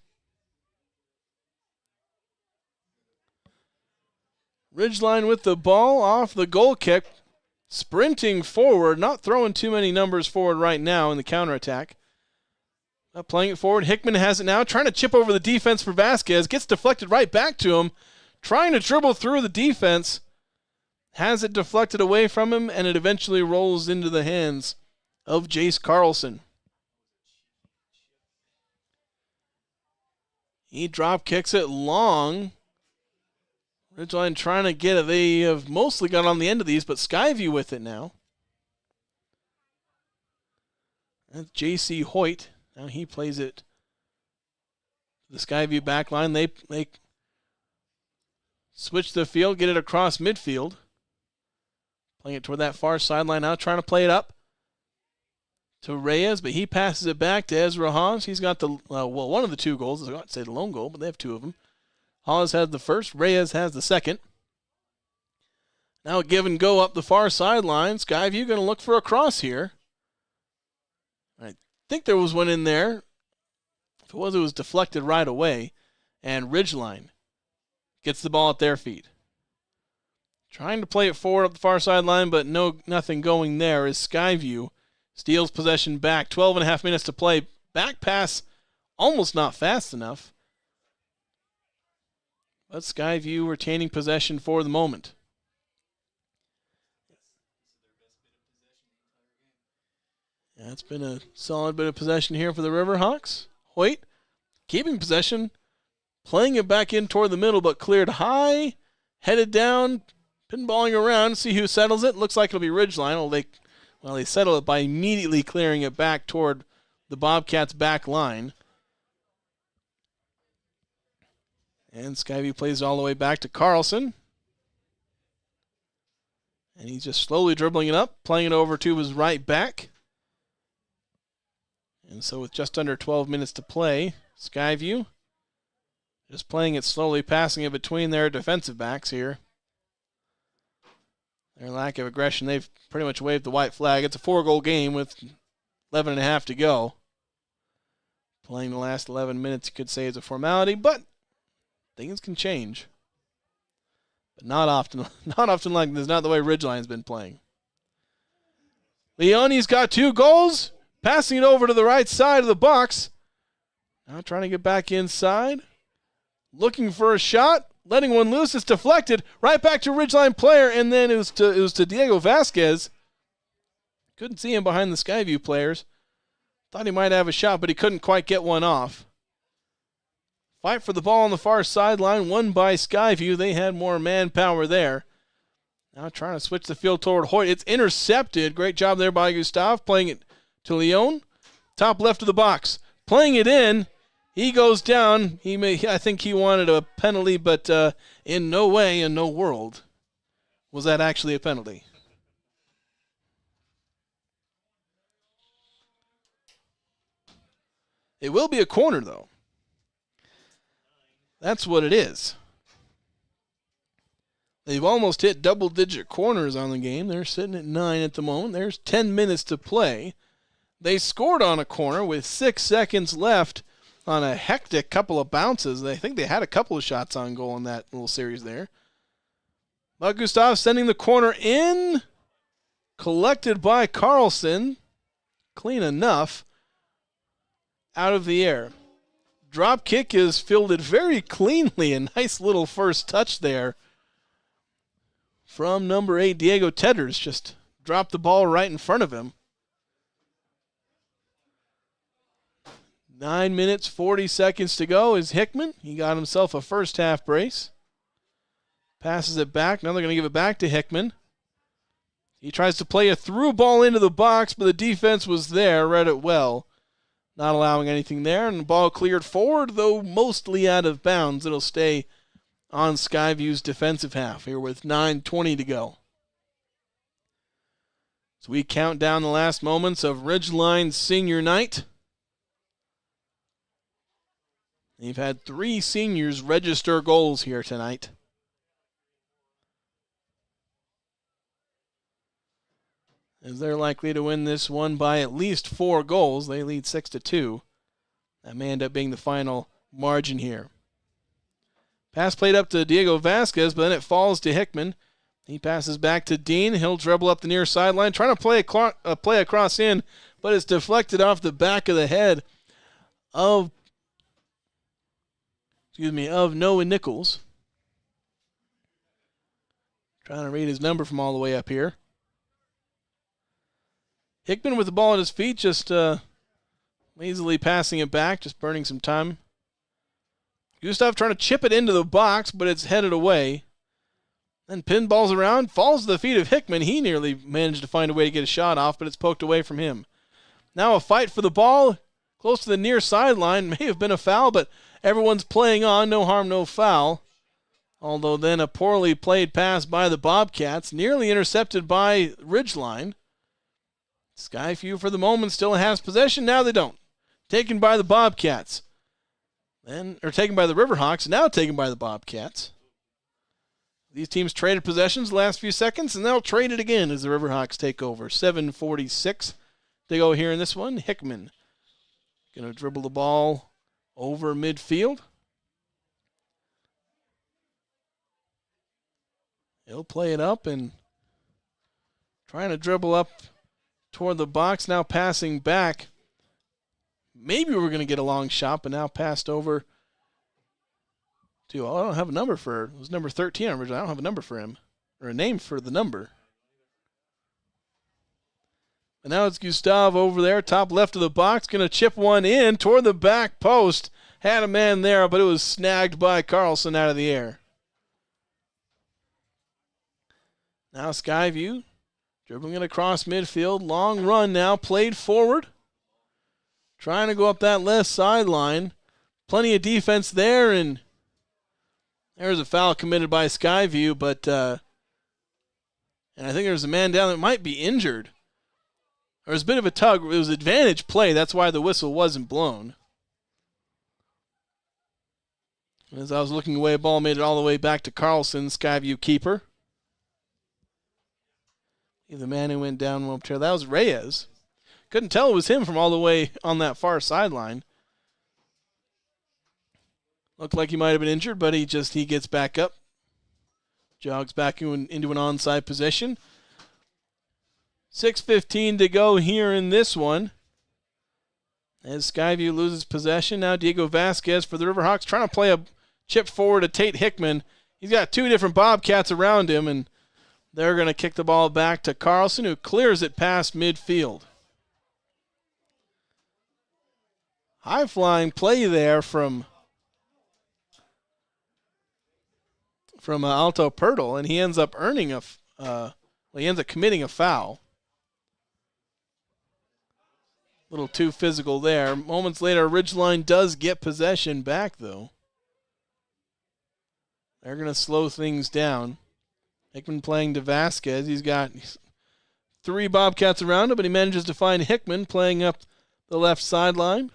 Ridgeline with the ball off the goal kick. Sprinting forward, not throwing too many numbers forward right now in the counterattack. Playing it forward. Hickman has it now, trying to chip over the defense for Vasquez. Gets deflected right back to him. Trying to dribble through the defense. Has it deflected away from him, and it eventually rolls into the hands of Jace Carlson. He drop kicks it long. Ridgeline trying to get it. They have mostly got on the end of these, but Skyview with it now. That's J.C. Hoyt. Now he plays it to the Skyview back line. They switch the field, get it across midfield. Playing it toward that far sideline now, trying to play it up to Reyes, but he passes it back to Ezra Hawes. He's got the, one of the 2 goals. I was going to say the lone goal, but they have 2 of them. Hawes has the first, Reyes has the second. Now a give and go up the far sideline. Skyview going to look for a cross here. I think there was one in there. If it was deflected right away. And Ridgeline gets the ball at their feet. Trying to play it forward up the far sideline, but nothing going there as Skyview steals possession back. 12 and a half minutes to play. Back pass almost not fast enough. But Skyview retaining possession for the moment. Yeah, it's been a solid bit of possession here for the Riverhawks. Hoyt keeping possession, playing it back in toward the middle, but cleared high, headed down, pinballing around, see who settles it. Looks like it'll be Ridgeline. They settle it by immediately clearing it back toward the Bobcats' back line. And Skyview plays it all the way back to Carlson. And he's just slowly dribbling it up, playing it over to his right back. And so with just under 12 minutes to play, Skyview just playing it slowly, passing it between their defensive backs here. Their lack of aggression, they've pretty much waved the white flag. It's a 4-goal game with 11 and a half to go. Playing the last 11 minutes, you could say, is a formality, but things can change. But not often. Not often like this. Not the way Ridgeline's been playing. Leone's got 2 goals. Passing it over to the right side of the box. Now trying to get back inside. Looking for a shot. Letting one loose. It's deflected. Right back to Ridgeline player. And then it was to Diego Vasquez. Couldn't see him behind the Skyview players. Thought he might have a shot, but he couldn't quite get one off. Fight for the ball on the far sideline. Won by Skyview. They had more manpower there. Now trying to switch the field toward Hoyt. It's intercepted. Great job there by Gustav. Playing it to Leon. Top left of the box. Playing it in. He goes down. I think he wanted a penalty, but in no way, in no world, was that actually a penalty. It will be a corner, though. That's what it is. They've almost hit double-digit corners on the game. They're sitting at 9 at the moment. There's 10 minutes to play. They scored on a corner with 6 seconds left on a hectic couple of bounces. I think they had a couple of shots on goal in that little series there. But Gustav sending the corner in. Collected by Carlson. Clean enough. Out of the air. Drop kick is fielded very cleanly. A nice little first touch there from number 8, Diego Tedders. Just dropped the ball right in front of him. 9 minutes, 40 seconds to go is Hickman. He got himself a first half brace. Passes it back. Now they're going to give it back to Hickman. He tries to play a through ball into the box, but the defense was there, read it well. Not allowing anything there, and the ball cleared forward, though mostly out of bounds. It'll stay on Skyview's defensive half here with 9:20 to go. So we count down the last moments of Ridgeline's senior night. They've had 3 seniors register goals here tonight. As they're likely to win this one by at least 4 goals. They lead 6-2. That may end up being the final margin here. Pass played up to Diego Vasquez, but then it falls to Hickman. He passes back to Dean. He'll dribble up the near sideline, trying to play across in, but it's deflected off the back of the head of Noah Nichols. Trying to read his number from all the way up here. Hickman with the ball at his feet, just lazily passing it back, just burning some time. Gustav trying to chip it into the box, but it's headed away. Then pinballs around, falls to the feet of Hickman. He nearly managed to find a way to get a shot off, but it's poked away from him. Now a fight for the ball, close to the near sideline. May have been a foul, but everyone's playing on. No harm, no foul. Although then a poorly played pass by the Bobcats, nearly intercepted by Ridgeline. Skyview for the moment still has possession. Now they don't. Taken by the Bobcats. Taken by the Riverhawks. Now taken by the Bobcats. These teams traded possessions the last few seconds, and they'll trade it again as the Riverhawks take over. 7:46 to go here in this one. Hickman going to dribble the ball over midfield. He'll play it up and trying to dribble up toward the box, now passing back. Maybe we're going to get a long shot, but now passed over to, I don't have a number for, it was number 13 originally. I don't have a number for him, or a name for the number. And now it's Gustav over there, top left of the box, going to chip one in toward the back post. Had a man there, but it was snagged by Carlson out of the air. Now Skyview dribbling it across midfield. Long run now, played forward. Trying to go up that left sideline. Plenty of defense there, and there's a foul committed by Skyview, but and I think there's a man down that might be injured. There was a bit of a tug. It was advantage play. That's why the whistle wasn't blown. As I was looking away, ball made it all the way back to Carlson, Skyview keeper. The man who went down momentarily, that was Reyes. Couldn't tell it was him from all the way on that far sideline. Looked like he might have been injured, but he gets back up. Jogs back into an onside position. 6:15 to go here in this one. As Skyview loses possession, now Diego Vasquez for the Riverhawks trying to play a chip forward to Tate Hickman. He's got 2 different Bobcats around him, and they're going to kick the ball back to Carlson, who clears it past midfield. High-flying play there from Alto Pirtle, and he ends up committing a foul. A little too physical there. Moments later, Ridgeline does get possession back, though. They're going to slow things down. Hickman playing to Vasquez. He's got 3 Bobcats around him, but he manages to find Hickman playing up the left sideline.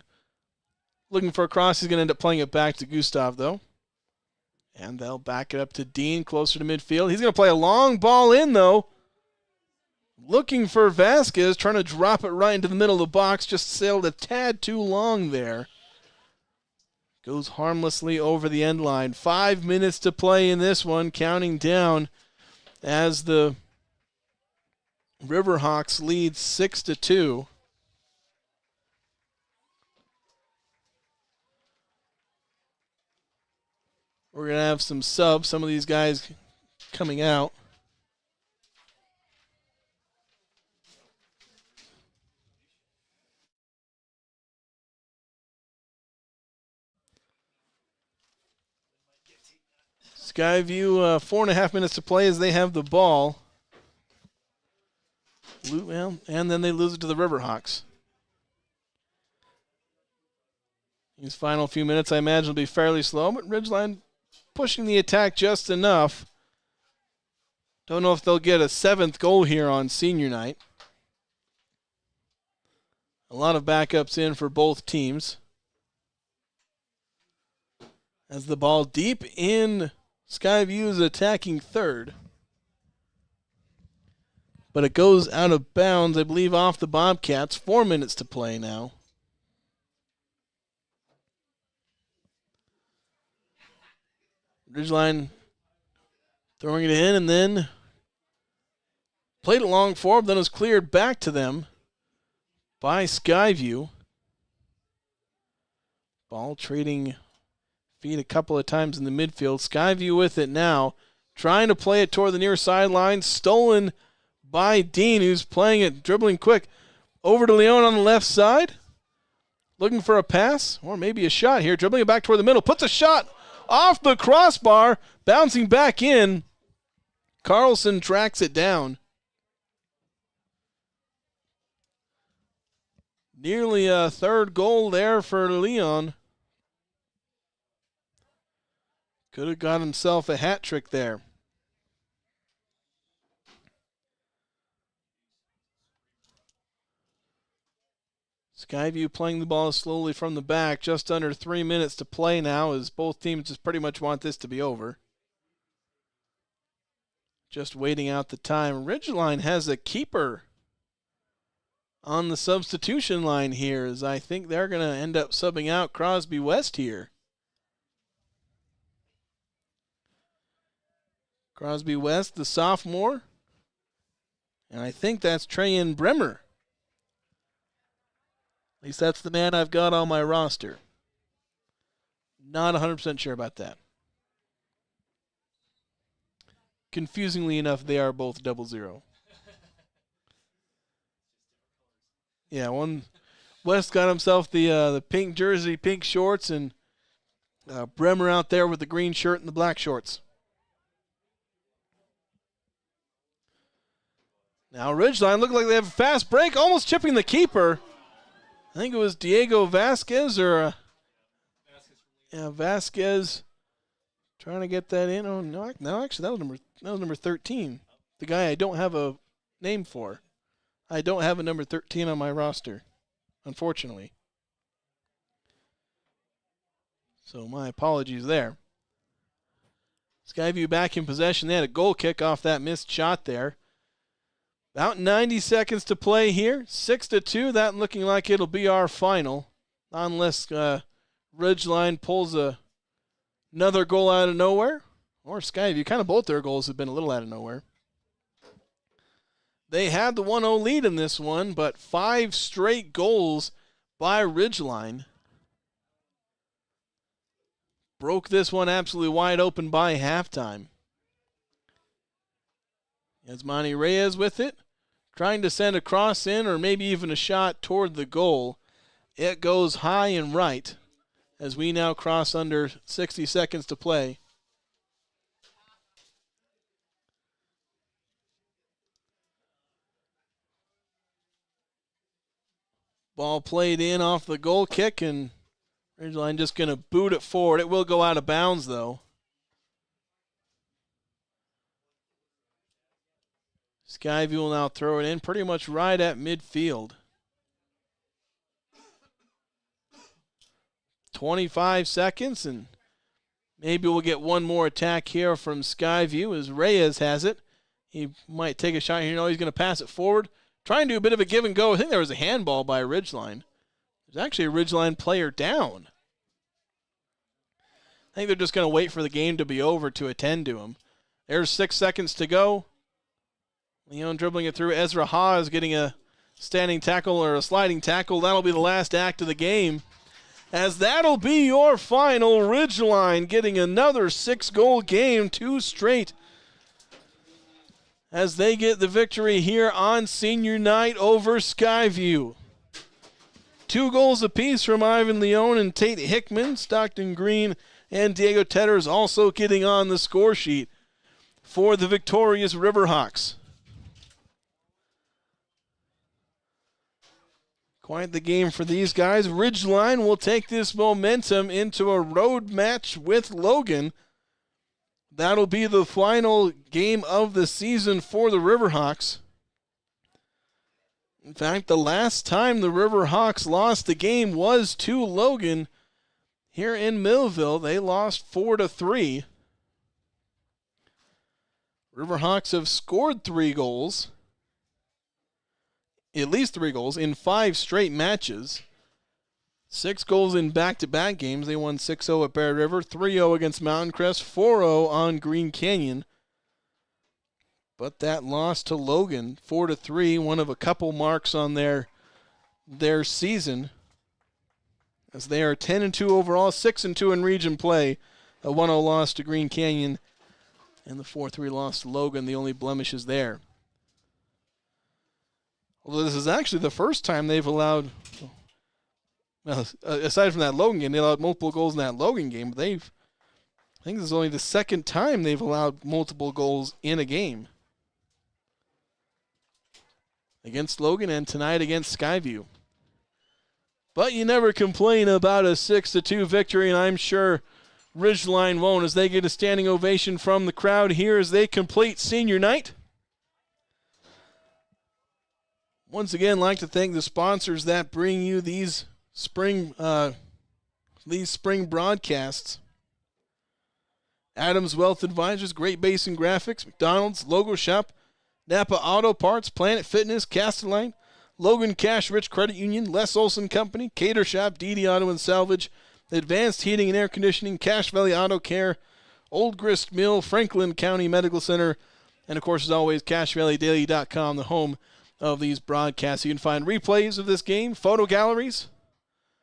Looking for a cross. He's going to end up playing it back to Gustav, though. And they'll back it up to Dean closer to midfield. He's going to play a long ball in, though. Looking for Vasquez, trying to drop it right into the middle of the box. Just sailed a tad too long there. Goes harmlessly over the end line. 5 minutes to play in this one, counting down as the Riverhawks lead 6-2. We're going to have some subs, some of these guys coming out. Skyview, 4.5 minutes to play as they have the ball. Well, and then they lose it to the Riverhawks. These final few minutes, I imagine, will be fairly slow, but Ridgeline pushing the attack just enough. Don't know if they'll get a 7th goal here on senior night. A lot of backups in for both teams. As the ball deep in Skyview's attacking third. But it goes out of bounds, I believe, off the Bobcats. 4 minutes to play now. Ridgeline throwing it in and then played it long forward, then was cleared back to them by Skyview. Ball trading feet a couple of times in the midfield. Skyview with it now, trying to play it toward the near sideline. Stolen by Dean, who's playing it, dribbling quick. Over to Leon on the left side. Looking for a pass, or maybe a shot here. Dribbling it back toward the middle. Puts a shot off the crossbar. Bouncing back in. Carlson tracks it down. Nearly a 3rd goal there for Leon. Could have got himself a hat trick there. Skyview playing the ball slowly from the back. Just under 3 minutes to play now as both teams just pretty much want this to be over. Just waiting out the time. Ridgeline has a keeper on the substitution line here, as I think they're going to end up subbing out Crosby West here. Crosby West, the sophomore. And I think that's Treyan Bremer. At least that's the man I've got on my roster. Not 100% sure about that. Confusingly enough, they are both 00. Yeah, one West got himself the pink jersey, pink shorts, and Bremer out there with the green shirt and the black shorts. Now Ridgeline look like they have a fast break, almost chipping the keeper. I think it was Diego Vasquez or Vasquez trying to get that in. Oh no, actually that was number 13. The guy I don't have a name for. I don't have a number 13 on my roster, unfortunately. So my apologies there. Skyview back in possession. They had a goal kick off that missed shot there. About 90 seconds to play here. 6-2. That looking like it'll be our final. Unless Ridgeline pulls another goal out of nowhere. Or Skyview. Kind of both their goals have been a little out of nowhere. They had the 1-0 lead in this one, but 5 straight goals by Ridgeline. Broke this one absolutely wide open by halftime. Yasmani Reyes with it, trying to send a cross in or maybe even a shot toward the goal. It goes high and right as we now cross under 60 seconds to play. Ball played in off the goal kick, and Ridgeline just going to boot it forward. It will go out of bounds, though. Skyview will now throw it in pretty much right at midfield. 25 seconds, and Maybe we'll get one more attack here from Skyview as Reyes has it. He might take a shot here. No, he's going to pass it forward. Try and do a bit of a give and go. I think there was a handball by Ridgeline. There's actually a Ridgeline player down. I think they're just going to wait for the game to be over to attend to him. There's 6 seconds to go. Leon dribbling it through. Ezra Haas getting a standing tackle or a sliding tackle. That'll be the last act of the game. As that'll be your final. Ridgeline getting another 6-goal game, 2 straight. As they get the victory here on senior night over Skyview. 2 goals apiece from Ivan Leone and Tate Hickman. Stockton Green and Diego Tetters also getting on the score sheet for the victorious Riverhawks. Quite the game for these guys. Ridgeline will take this momentum into a road match with Logan. That'll be the final game of the season for the Riverhawks. In fact, the last time the Riverhawks lost the game was to Logan here in Millville. They lost 4-3. Riverhawks have scored 3 goals. At least 3 goals in 5 straight matches. 6 goals in back-to-back games. They won 6-0 at Bear River, 3-0 against Mountain Crest, 4-0 on Green Canyon. But that loss to Logan, 4-3, one of a couple marks on their season. As they are 10-2 overall, 6-2 in region play. A 1-0 loss to Green Canyon, and the 4-3 loss to Logan, the only blemishes there. Although this is actually the first time they've allowed, well, aside from that Logan game, they allowed multiple goals in that Logan game. But I think this is only the second time they've allowed multiple goals in a game. Against Logan and tonight against Skyview. But you never complain about a 6-2 victory, and I'm sure Ridgeline won't as they get a standing ovation from the crowd here as they complete senior night. Once again, I'd like to thank the sponsors that bring you these spring broadcasts. Adams Wealth Advisors, Great Basin Graphics, McDonald's, Logo Shop, Napa Auto Parts, Planet Fitness, Castelline, Logan Cash Rich Credit Union, Les Olson Company, Cater Shop, DD Auto and Salvage, Advanced Heating and Air Conditioning, Cache Valley Auto Care, Old Grist Mill, Franklin County Medical Center, and of course, as always, CashValleyDaily.com, the home of these broadcasts. You can find replays of this game, photo galleries,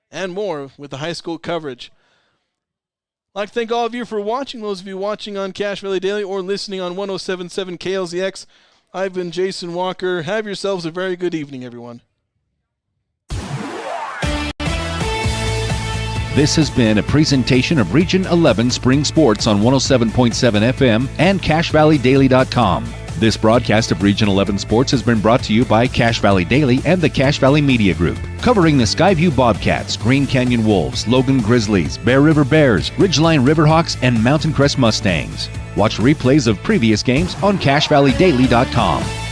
and more with the high school coverage. I'd like to thank all of you for watching. Those of you watching on Cache Valley Daily or listening on 107.7 KLZX, I've been Jason Walker. Have yourselves a very good evening, everyone. This has been a presentation of Region 11 Spring Sports on 107.7 FM and CacheValleyDaily.com. This broadcast of Region 11 Sports has been brought to you by Cache Valley Daily and the Cache Valley Media Group, covering the Skyview Bobcats, Green Canyon Wolves, Logan Grizzlies, Bear River Bears, Ridgeline Riverhawks, and Mountain Crest Mustangs. Watch replays of previous games on CacheValleyDaily.com.